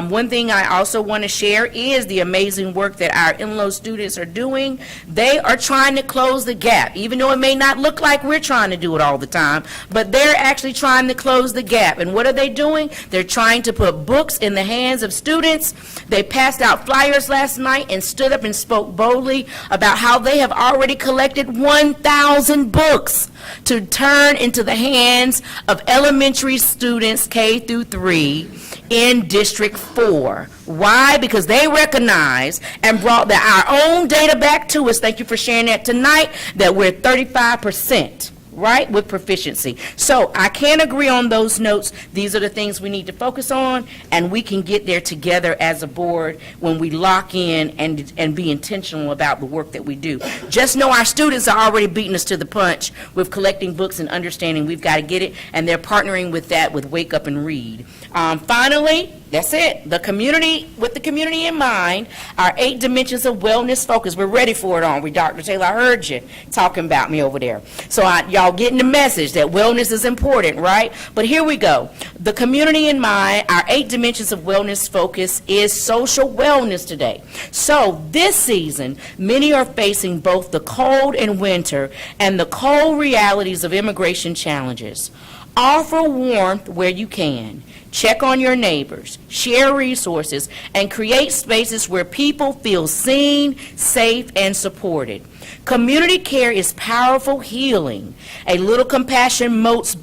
One thing I also want to share is the amazing work that our INLO students are doing. They are trying to close the gap, even though it may not look like we're trying to do it all the time, but they're actually trying to close the gap. And what are they doing? They're trying to put books in the hands of students. They passed out flyers last night and stood up and spoke boldly about how they have already collected 1,000 books to turn into the hands of elementary students K through 3 in District 4. Why? Because they recognize and brought our own data back to us. Thank you for sharing that tonight, that we're 35%. Right, with proficiency. So I can't agree on those notes. These are the things we need to focus on, and we can get there together as a board when we lock in and be intentional about the work that we do. Just know our students are already beating us to the punch with collecting books and understanding we've got to get it, and they're partnering with that with Wake Up and Read. Finally, that's it. The community, with the community in mind, our 8 dimensions of wellness focus. We're ready for it, aren't we, Dr. Taylor? I heard you talking about me over there. So y'all getting the message that wellness is important, right? But here we go. The community in mind, our 8 dimensions of wellness focus is social wellness today. So this season, many are facing both the cold and winter and the cold realities of immigration challenges. Offer warmth where you can. Check on your neighbors, share resources, and create spaces where people feel seen, safe, and supported. Community care is powerful healing. A little compassion melts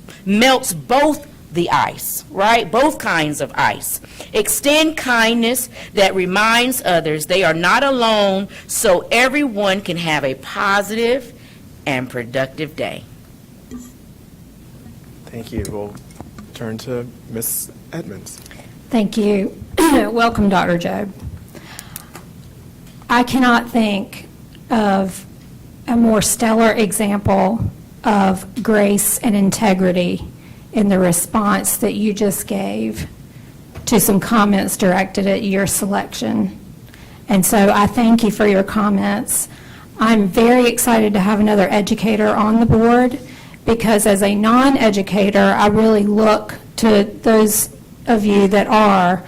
both the ice, right? Both kinds of ice. Extend kindness that reminds others they are not alone, so everyone can have a positive and productive day. Thank you. We'll turn to Ms. Edmonds. Thank you. Welcome, Dr. Jobe. I cannot think of a more stellar example of grace and integrity in the response that you just gave to some comments directed at your selection. And so I thank you for your comments. I'm very excited to have another educator on the board, because as a non-educator, I really look to those of you that are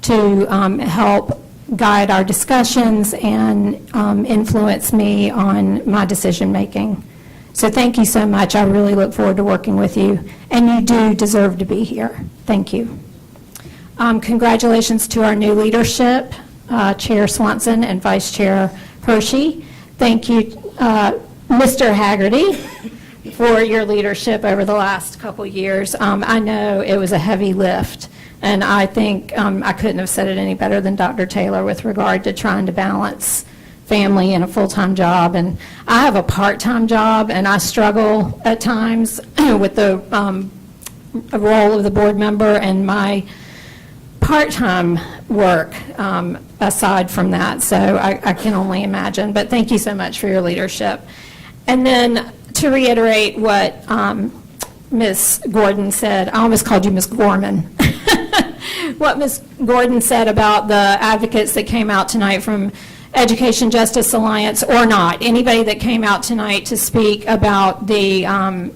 to help guide our discussions and influence me on my decision-making. So thank you so much. I really look forward to working with you, and you do deserve to be here. Thank you. Congratulations to our new leadership, Chair Swanson and Vice Chair Hershey. Thank you, Mr. Haggerty, for your leadership over the last couple years. I know it was a heavy lift, and I think I couldn't have said it any better than Dr. Taylor with regard to trying to balance family and a full-time job. And I have a part-time job, and I struggle at times with the role of the board member and my part-time work aside from that, so I can only imagine. But thank you so much for your leadership. And then to reiterate what Ms. Gordon said, I almost called you Ms. Gorman. What Ms. Gordon said about the advocates that came out tonight from Education Justice Alliance, or not, anybody that came out tonight to speak about the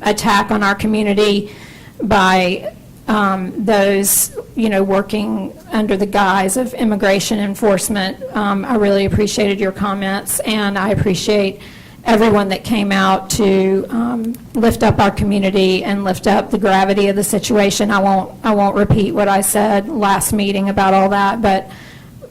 attack on our community by those, working under the guise of immigration enforcement. I really appreciated your comments, and I appreciate everyone that came out to lift up our community and lift up the gravity of the situation. I won't repeat what I said last meeting about all that, but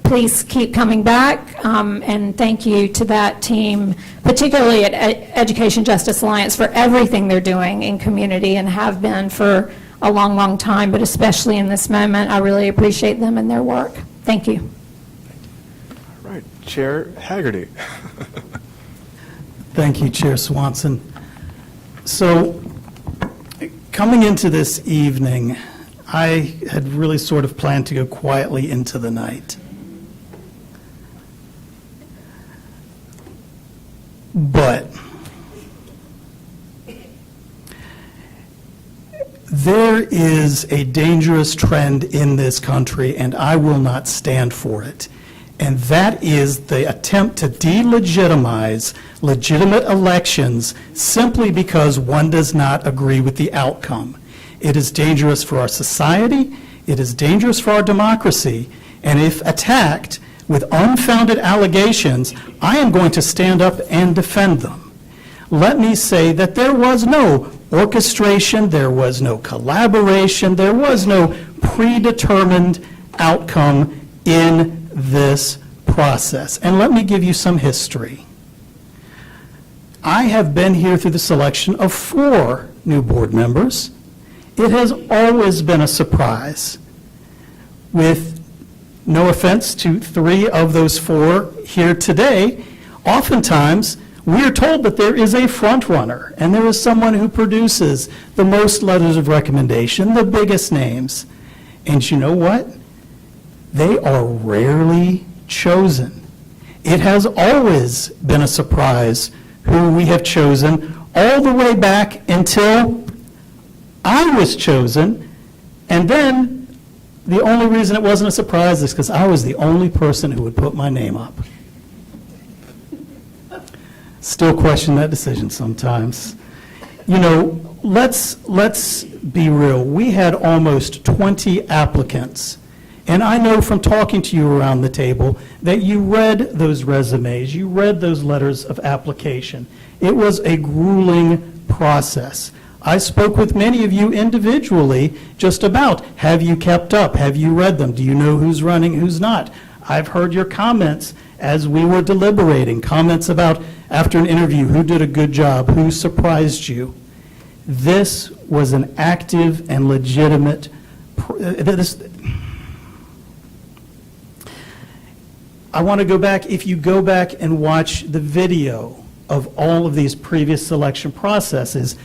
please keep coming back, and thank you to that team, particularly at Education Justice Alliance, for everything they're doing in community and have been for a long, long time, but especially in this moment. I really appreciate them and their work. Thank you. All right, Chair Haggerty. Thank you, Chair Swanson. So, coming into this evening, I had really sort of planned to go quietly into the night. But there is a dangerous trend in this country, and I will not stand for it. And that is the attempt to delegitimize legitimate elections simply because one does not agree with the outcome. It is dangerous for our society, it is dangerous for our democracy, and if attacked with unfounded allegations, I am going to stand up and defend them. Let me say that there was no orchestration, there was no collaboration, there was no predetermined outcome in this process. And let me give you some history. I have been here through the selection of 4 new board members. It has always been a surprise. With no offense to 3 of those 4 here today, oftentimes we are told that there is a front runner and there is someone who produces the most letters of recommendation, the biggest names. And you know what? They are rarely chosen. It has always been a surprise who we have chosen, all the way back until I was chosen, and then the only reason it wasn't a surprise is because I was the only person who would put my name up. Still question that decision sometimes. You know, let's be real. We had almost 20 applicants. And I know from talking to you around the table that you read those resumes, you read those letters of application. It was a grueling process. I spoke with many of you individually just about, have you kept up? Have you read them? Do you know who's running, who's not? I've heard your comments as we were deliberating, comments about after an interview, who did a good job, who surprised you. This was an active and legitimate I want to go back, if you go back and watch the video of all of these previous selection processes,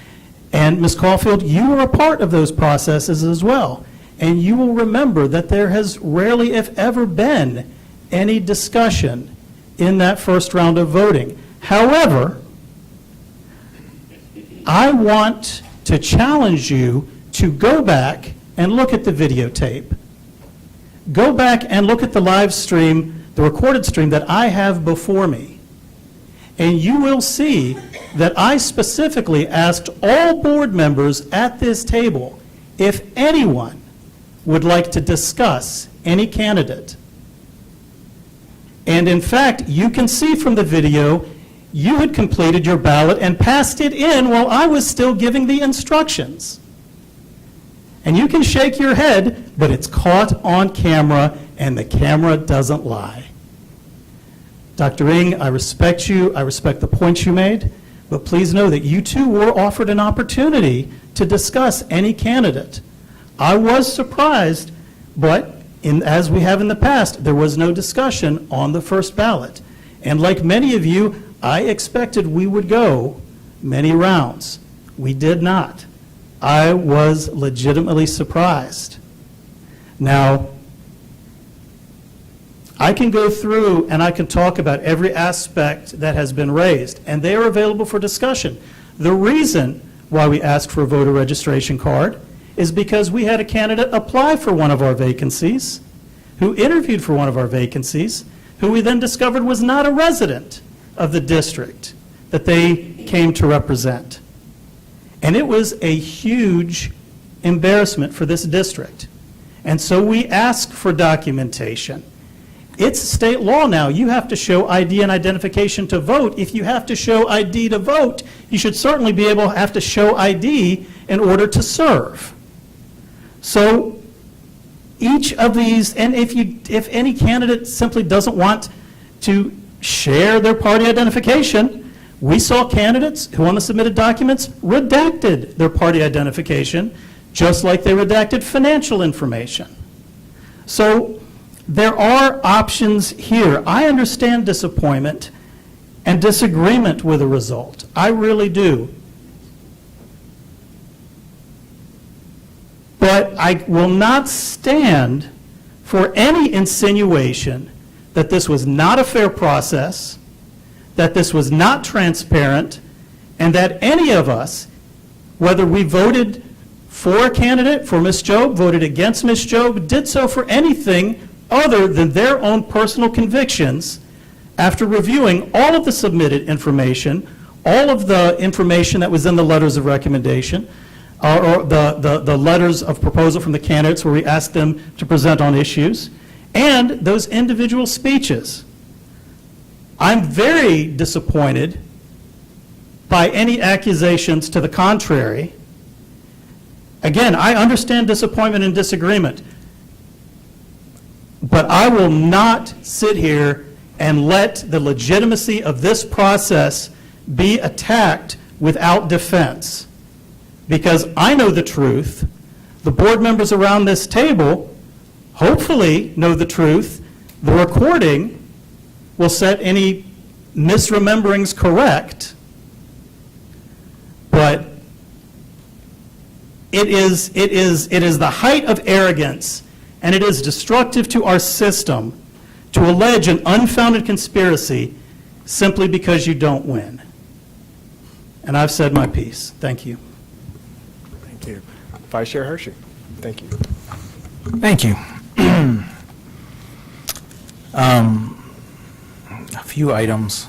and Ms. Caulfield, you were a part of those processes as well. and you will remember that there has rarely, if ever, been any discussion in that first round of voting. However, I want to challenge you to go back and look at the videotape. Go back and look at the live stream, the recorded stream that I have before me. And you will see that I specifically asked all board members at this table if anyone would like to discuss any candidate. And in fact, you can see from the video, you had completed your ballot and passed it in while I was still giving the instructions. And you can shake your head, but it's caught on camera, and the camera doesn't lie. Dr. Ng, I respect you, I respect the points you made, but please know that you too were offered an opportunity to discuss any candidate. I was surprised, but as we have in the past, there was no discussion on the first ballot. And like many of you, I expected we would go many rounds. We did not. I was legitimately surprised. Now, I can go through and I can talk about every aspect that has been raised, and they are available for discussion. The reason why we asked for a voter registration card is because we had a candidate apply for one of our vacancies, who interviewed for one of our vacancies, who we then discovered was not a resident of the district that they came to represent. And it was a huge embarrassment for this district. And so we asked for documentation. It's state law now. You have to show ID and identification to vote. If you have to show ID to vote, you should certainly be able to have to show ID in order to serve. So each of these, and if any candidate simply doesn't want to share their party identification, we saw candidates who on the submitted documents redacted their party identification, just like they redacted financial information. So there are options here. I understand disappointment and disagreement with the result. I really do. But I will not stand for any insinuation that this was not a fair process, that this was not transparent, and that any of us, whether we voted for a candidate, for Ms. Jobe, voted against Ms. Jobe, did so for anything other than their own personal convictions after reviewing all of the submitted information, all of the information that was in the letters of recommendation, or the letters of proposal from the candidates where we asked them to present on issues, and those individual speeches. I'm very disappointed by any accusations to the contrary. Again, I understand disappointment and disagreement, but I will not sit here and let the legitimacy of this process be attacked without defense. Because I know the truth, the board members around this table hopefully know the truth, the recording will set any misrememberings correct, but it is the height of arrogance, and it is destructive to our system to allege an unfounded conspiracy simply because you don't win. And I've said my piece. Thank you. Thank you. Vice Chair Hershey. Thank you. Thank you. A few items.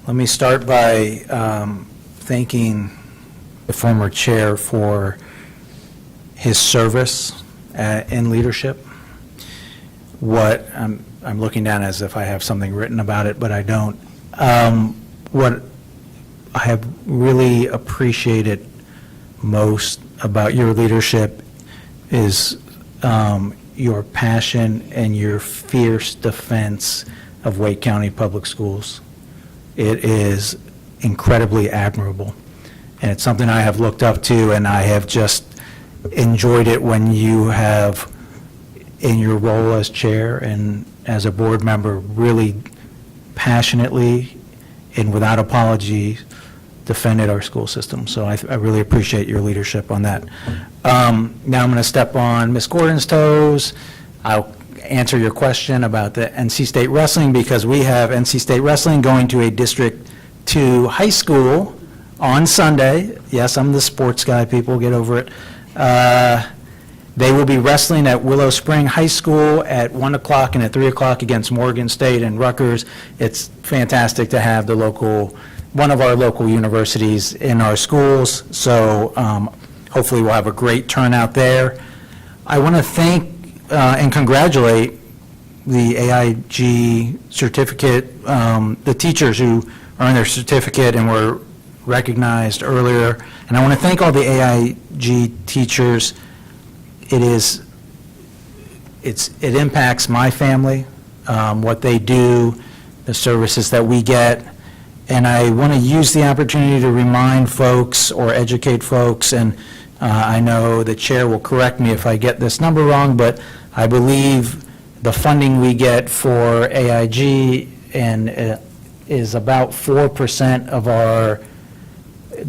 Let me start by thanking the former chair for his service in leadership. What I'm looking down as if I have something written about it, but I don't. What I have really appreciated most about your leadership is your passion and your fierce defense of Wake County Public Schools. It is incredibly admirable, and it's something I have looked up to, and I have just enjoyed it when you have, in your role as chair and as a board member, really passionately and without apology defended our school system. So I really appreciate your leadership on that. Now I'm going to step on Ms. Gordon's toes. I'll answer your question about the NC State Wrestling, because we have NC State Wrestling going to a District 2 high school on Sunday. Yes, I'm the sports guy, people, get over it. They will be wrestling at Willow Spring High School at 1 o'clock and at 3 o'clock against Morgan State and Rutgers. It's fantastic to have one of our local universities in our schools, so hopefully we'll have a great turnout there. I want to thank and congratulate the AIG certificate, the teachers who earned their certificate and were recognized earlier. And I want to thank all the AIG teachers. It impacts my family, what they do, the services that we get. And I want to use the opportunity to remind folks or educate folks, and I know the chair will correct me if I get this number wrong, but I believe the funding we get for AIG is about 4% of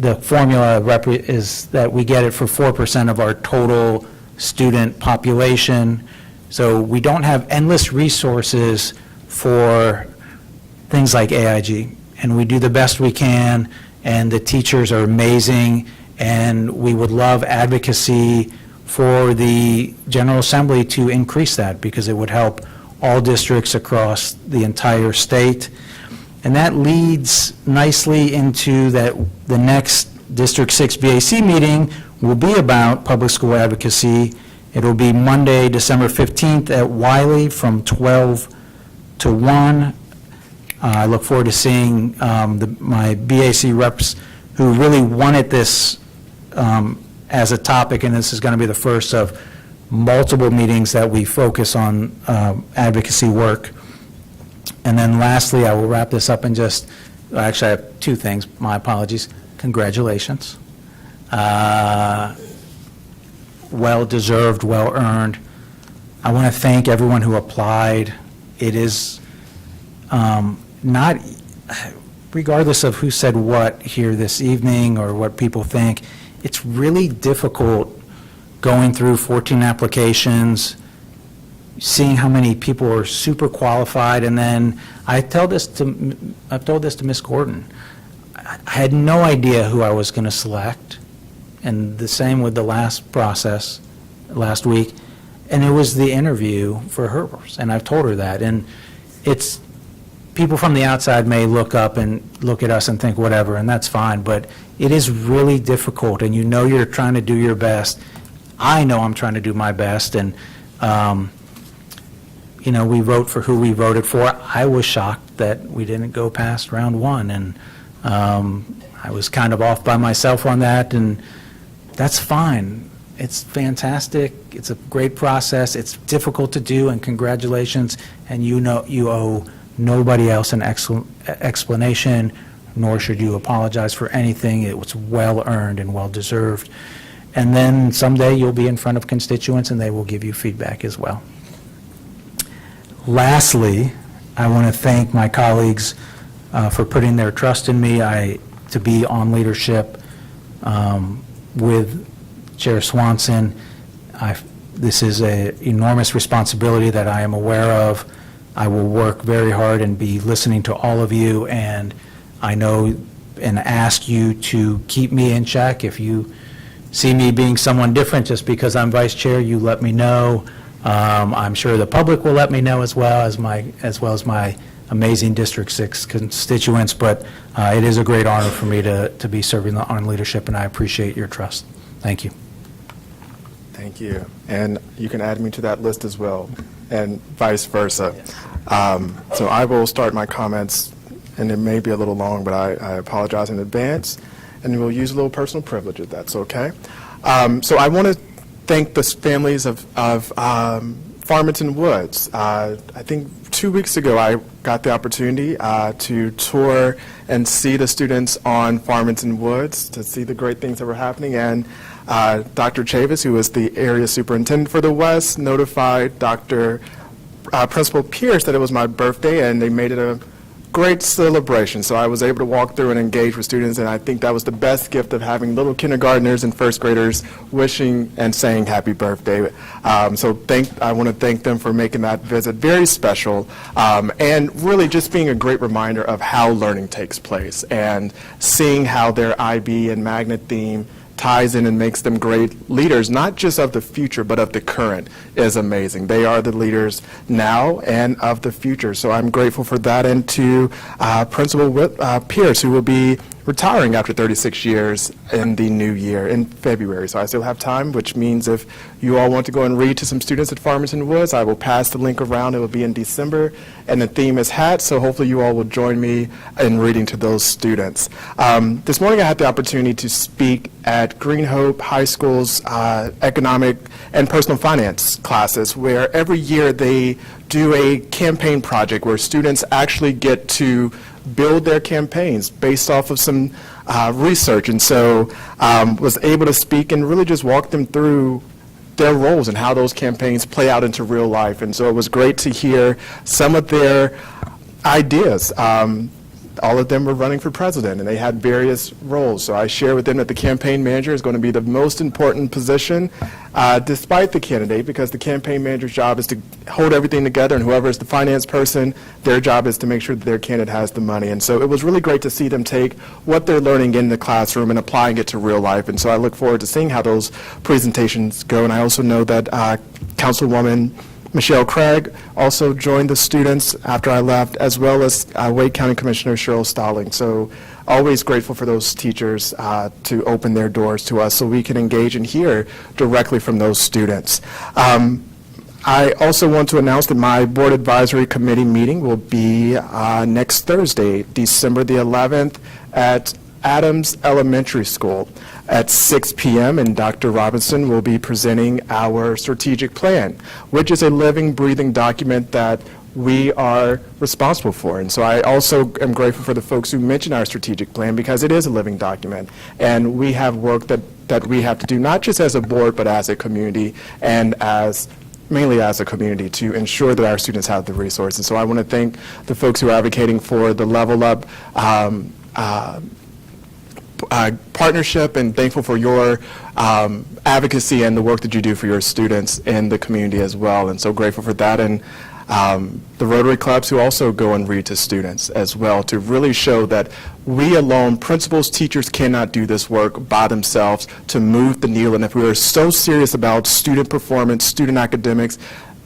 the formula is that we get it for 4% of our total student population. So we don't have endless resources for things like AIG, and we do the best we can, and the teachers are amazing, and we would love advocacy for the General Assembly to increase that, because it would help all districts across the entire state. And that leads nicely into that the next District 6 BAC meeting will be about public school advocacy. It'll be Monday, December 15th at Wiley from 12 to 1. I look forward to seeing my BAC reps who really wanted this as a topic, and this is going to be the first of multiple meetings that we focus on advocacy work. And then lastly, I will wrap this up and actually I have two things, my apologies. Congratulations. Well-deserved, well-earned. I want to thank everyone who applied. It is not, regardless of who said what here this evening or what people think, it's really difficult going through 14 applications, seeing how many people are super qualified, and then I've told this to Ms. Gordon. I had no idea who I was going to select, and the same with the last process last week, and it was the interview for hers, and I've told her that, and it's people from the outside may look up and look at us and think whatever, and that's fine, but it is really difficult, and you know you're trying to do your best. I know I'm trying to do my best, and we vote for who we voted for. I was shocked that we didn't go past round one, and I was kind of off by myself on that, and that's fine. It's fantastic. It's a great process. It's difficult to do, and congratulations, and you owe nobody else an explanation, nor should you apologize for anything. It was well-earned and well-deserved. And then someday you'll be in front of constituents, and they will give you feedback as well. Lastly, I want to thank my colleagues for putting their trust in me to be on leadership with Chair Swanson. This is an enormous responsibility that I am aware of. I will work very hard and be listening to all of you, and I know and ask you to keep me in check. If you see me being someone different just because I'm vice chair, you let me know. I'm sure the public will let me know as well as my amazing District 6 constituents, but it is a great honor for me to be serving on leadership, and I appreciate your trust. Thank you. Thank you. And you can add me to that list as well, and vice versa. So I will start my comments, and it may be a little long, but I apologize in advance, and we'll use a little personal privilege if that's okay. So I want to thank the families of Farmington Woods. I think 2 weeks ago I got the opportunity to tour and see the students on Farmington Woods, to see the great things that were happening, and Dr. Chavis, who was the area superintendent for the West, notified Principal Pierce that it was my birthday, and they made it a great celebration. So I was able to walk through and engage with students, and I think that was the best gift of having little kindergartners and first graders wishing and saying happy birthday. So I want to thank them for making that visit very special, and really just being a great reminder of how learning takes place and seeing how their IB and magnet theme ties in and makes them great leaders, not just of the future, but of the current, is amazing. They are the leaders now and of the future. So I'm grateful for that, and to Principal Pierce, who will be retiring after 36 years in the new year, in February. So I still have time, which means if you all want to go and read to some students at Farmington Woods, I will pass the link around. It will be in December, and the theme is hats, so hopefully you all will join me in reading to those students. This morning I had the opportunity to speak at Green Hope High School's economic and personal finance classes, where every year they do a campaign project where students actually get to build their campaigns based off of some research, and so was able to speak and really just walk them through their roles and how those campaigns play out into real life. And so it was great to hear some of their ideas. All of them were running for president, and they had various roles. So I share with them that the campaign manager is going to be the most important position, despite the candidate, because the campaign manager's job is to hold everything together, and whoever is the finance person, their job is to make sure that their candidate has the money. And so it was really great to see them take what they're learning in the classroom and applying it to real life. And so I look forward to seeing how those presentations go. And I also know that Councilwoman Michelle Craig also joined the students after I left, as well as Wake County Commissioner Cheryl Stalling. So always grateful for those teachers to open their doors to us so we can engage and hear directly from those students. I also want to announce that my Board Advisory Committee meeting will be next Thursday, December the 11th, at Adams Elementary School at 6 p.m., and Dr. Robinson will be presenting our strategic plan, which is a living, breathing document that we are responsible for. And so I also am grateful for the folks who mentioned our strategic plan, because it is a living document, and we have work that we have to do, not just as a board, but as a community, and mainly as a community, to ensure that our students have the resources. So I want to thank the folks who are advocating for the Level Up partnership, and thankful for your advocacy and the work that you do for your students in the community as well. And so grateful for that, and the Rotary Clubs who also go and read to students as well, to really show that we alone, principals, teachers, cannot do this work by themselves to move the needle. And if we are so serious about student performance, student academics,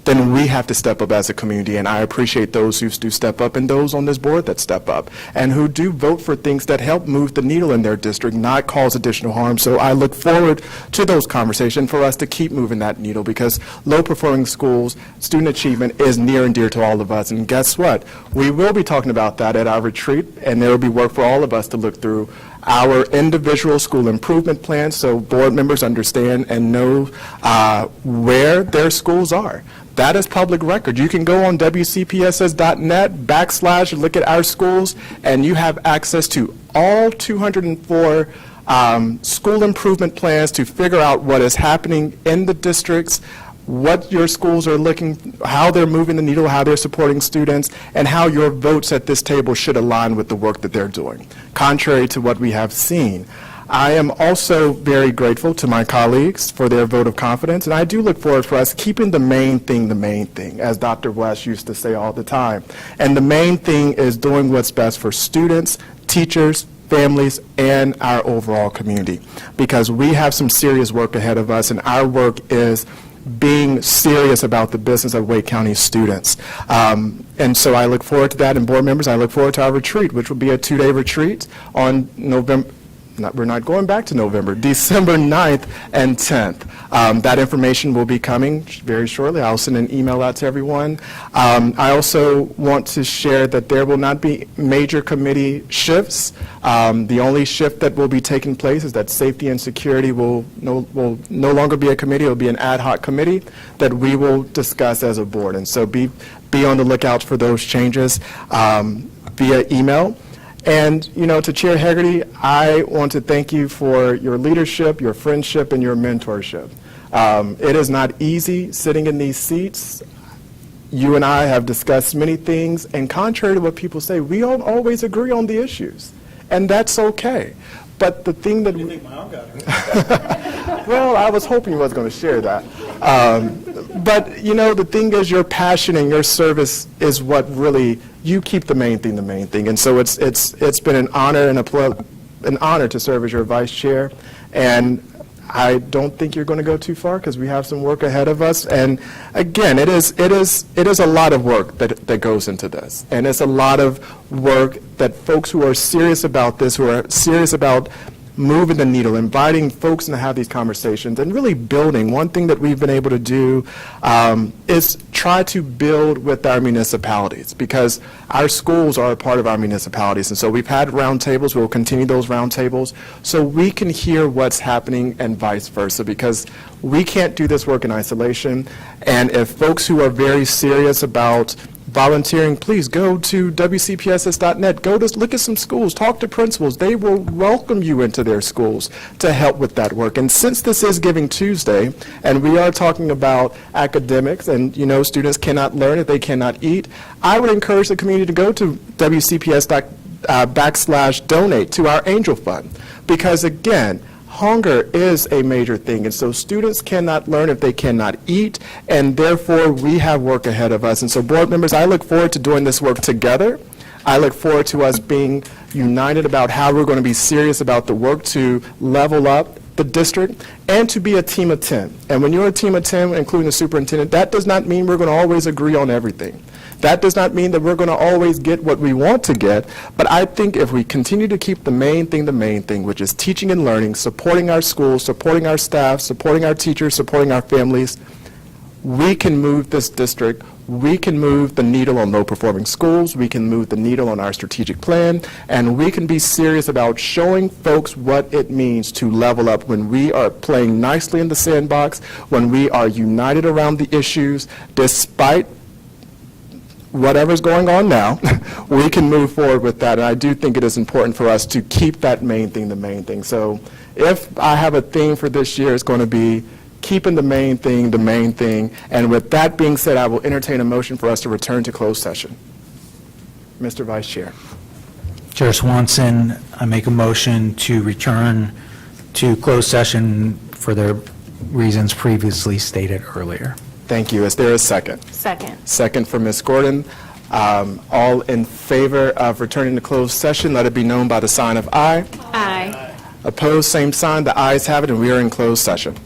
then we have to step up as a community, and I appreciate those who do step up and those on this board that step up and who do vote for things that help move the needle in their district, not cause additional harm. So I look forward to those conversations for us to keep moving that needle, because low-performing schools, student achievement is near and dear to all of us. And guess what? We will be talking about that at our retreat, and there will be work for all of us to look through our individual school improvement plans so board members understand and know where their schools are. That is public record. You can go on WCPSS.net/ look at our schools, and you have access to all 204 school improvement plans to figure out what is happening in the districts, what your schools are looking, how they're moving the needle, how they're supporting students, and how your votes at this table should align with the work that they're doing, contrary to what we have seen. I am also very grateful to my colleagues for their vote of confidence, and I do look forward for us keeping the main thing, as Dr. West used to say all the time. And the main thing is doing what's best for students, teachers, families, and our overall community, because we have some serious work ahead of us, and our work is being serious about the business of Wake County students. And so I look forward to that, and board members, I look forward to our retreat, which will be a 2-day retreat on we're not going back to November, December 9th and 10th. That information will be coming very shortly. I'll send an email out to everyone. I also want to share that there will not be major committee shifts. The only shift that will be taking place is that safety and security will no longer be a committee. It will be an ad hoc committee that we will discuss as a board. And so be on the lookout for those changes via email. And, to Chair Hegarty, I want to thank you for your leadership, your friendship, and your mentorship. It is not easy sitting in these seats. you and I have discussed many things, and contrary to what people say, we don't always agree on the issues, and that's okay. But the thing that well, I was hoping you was going to share that. But you know, the thing is, your passion and your service is what really you keep the main thing. And so it's been an honor and an honor to serve as your vice chair. And I don't think you're going to go too far because we have some work ahead of us. And again, it is a lot of work that goes into this, and it's a lot of work that folks who are serious about this, who are serious about moving the needle, inviting folks to have these conversations, and really building. One thing that we've been able to do is try to build with our municipalities, because our schools are a part of our municipalities. And so we've had roundtables. We'll continue those roundtables so we can hear what's happening and vice versa, because we can't do this work in isolation. And if folks who are very serious about volunteering, please go to WCPSS.net. Go to look at some schools, talk to principals. They will welcome you into their schools to help with that work. And since this is Giving Tuesday, and we are talking about academics, and you know, students cannot learn if they cannot eat, I would encourage the community to go to WCPS.backslash/donate to our Angel Fund, because again, hunger is a major thing, and so students cannot learn if they cannot eat, and therefore we have work ahead of us. And so, board members, I look forward to doing this work together. I look forward to us being united about how we're going to be serious about the work to level up the district and to be a team of 10. And when you're a team of 10, including the superintendent, that does not mean we're going to always agree on everything. That does not mean that we're going to always get what we want to get, but I think if we continue to keep the main thing, which is teaching and learning, supporting our schools, supporting our staff, supporting our teachers, supporting our families, we can move this district. We can move the needle on low-performing schools. We can move the needle on our strategic plan, and we can be serious about showing folks what it means to level up when we are playing nicely in the sandbox, when we are united around the issues, despite whatever's going on now. We can move forward with that, and I do think it is important for us to keep that main thing the main thing. So if I have a theme for this year, it's going to be keeping the main thing the main thing. And with that being said, I will entertain a motion for us to return to closed session. Mr. Vice Chair. Chair Swanson, I make a motion to return to closed session for the reasons previously stated earlier. Thank you. Is there a second? Second. Second for Ms. Gordon. All in favor of returning to closed session, let it be known by the sign of aye. Aye. Opposed, same sign. The ayes have it, and we are in closed session.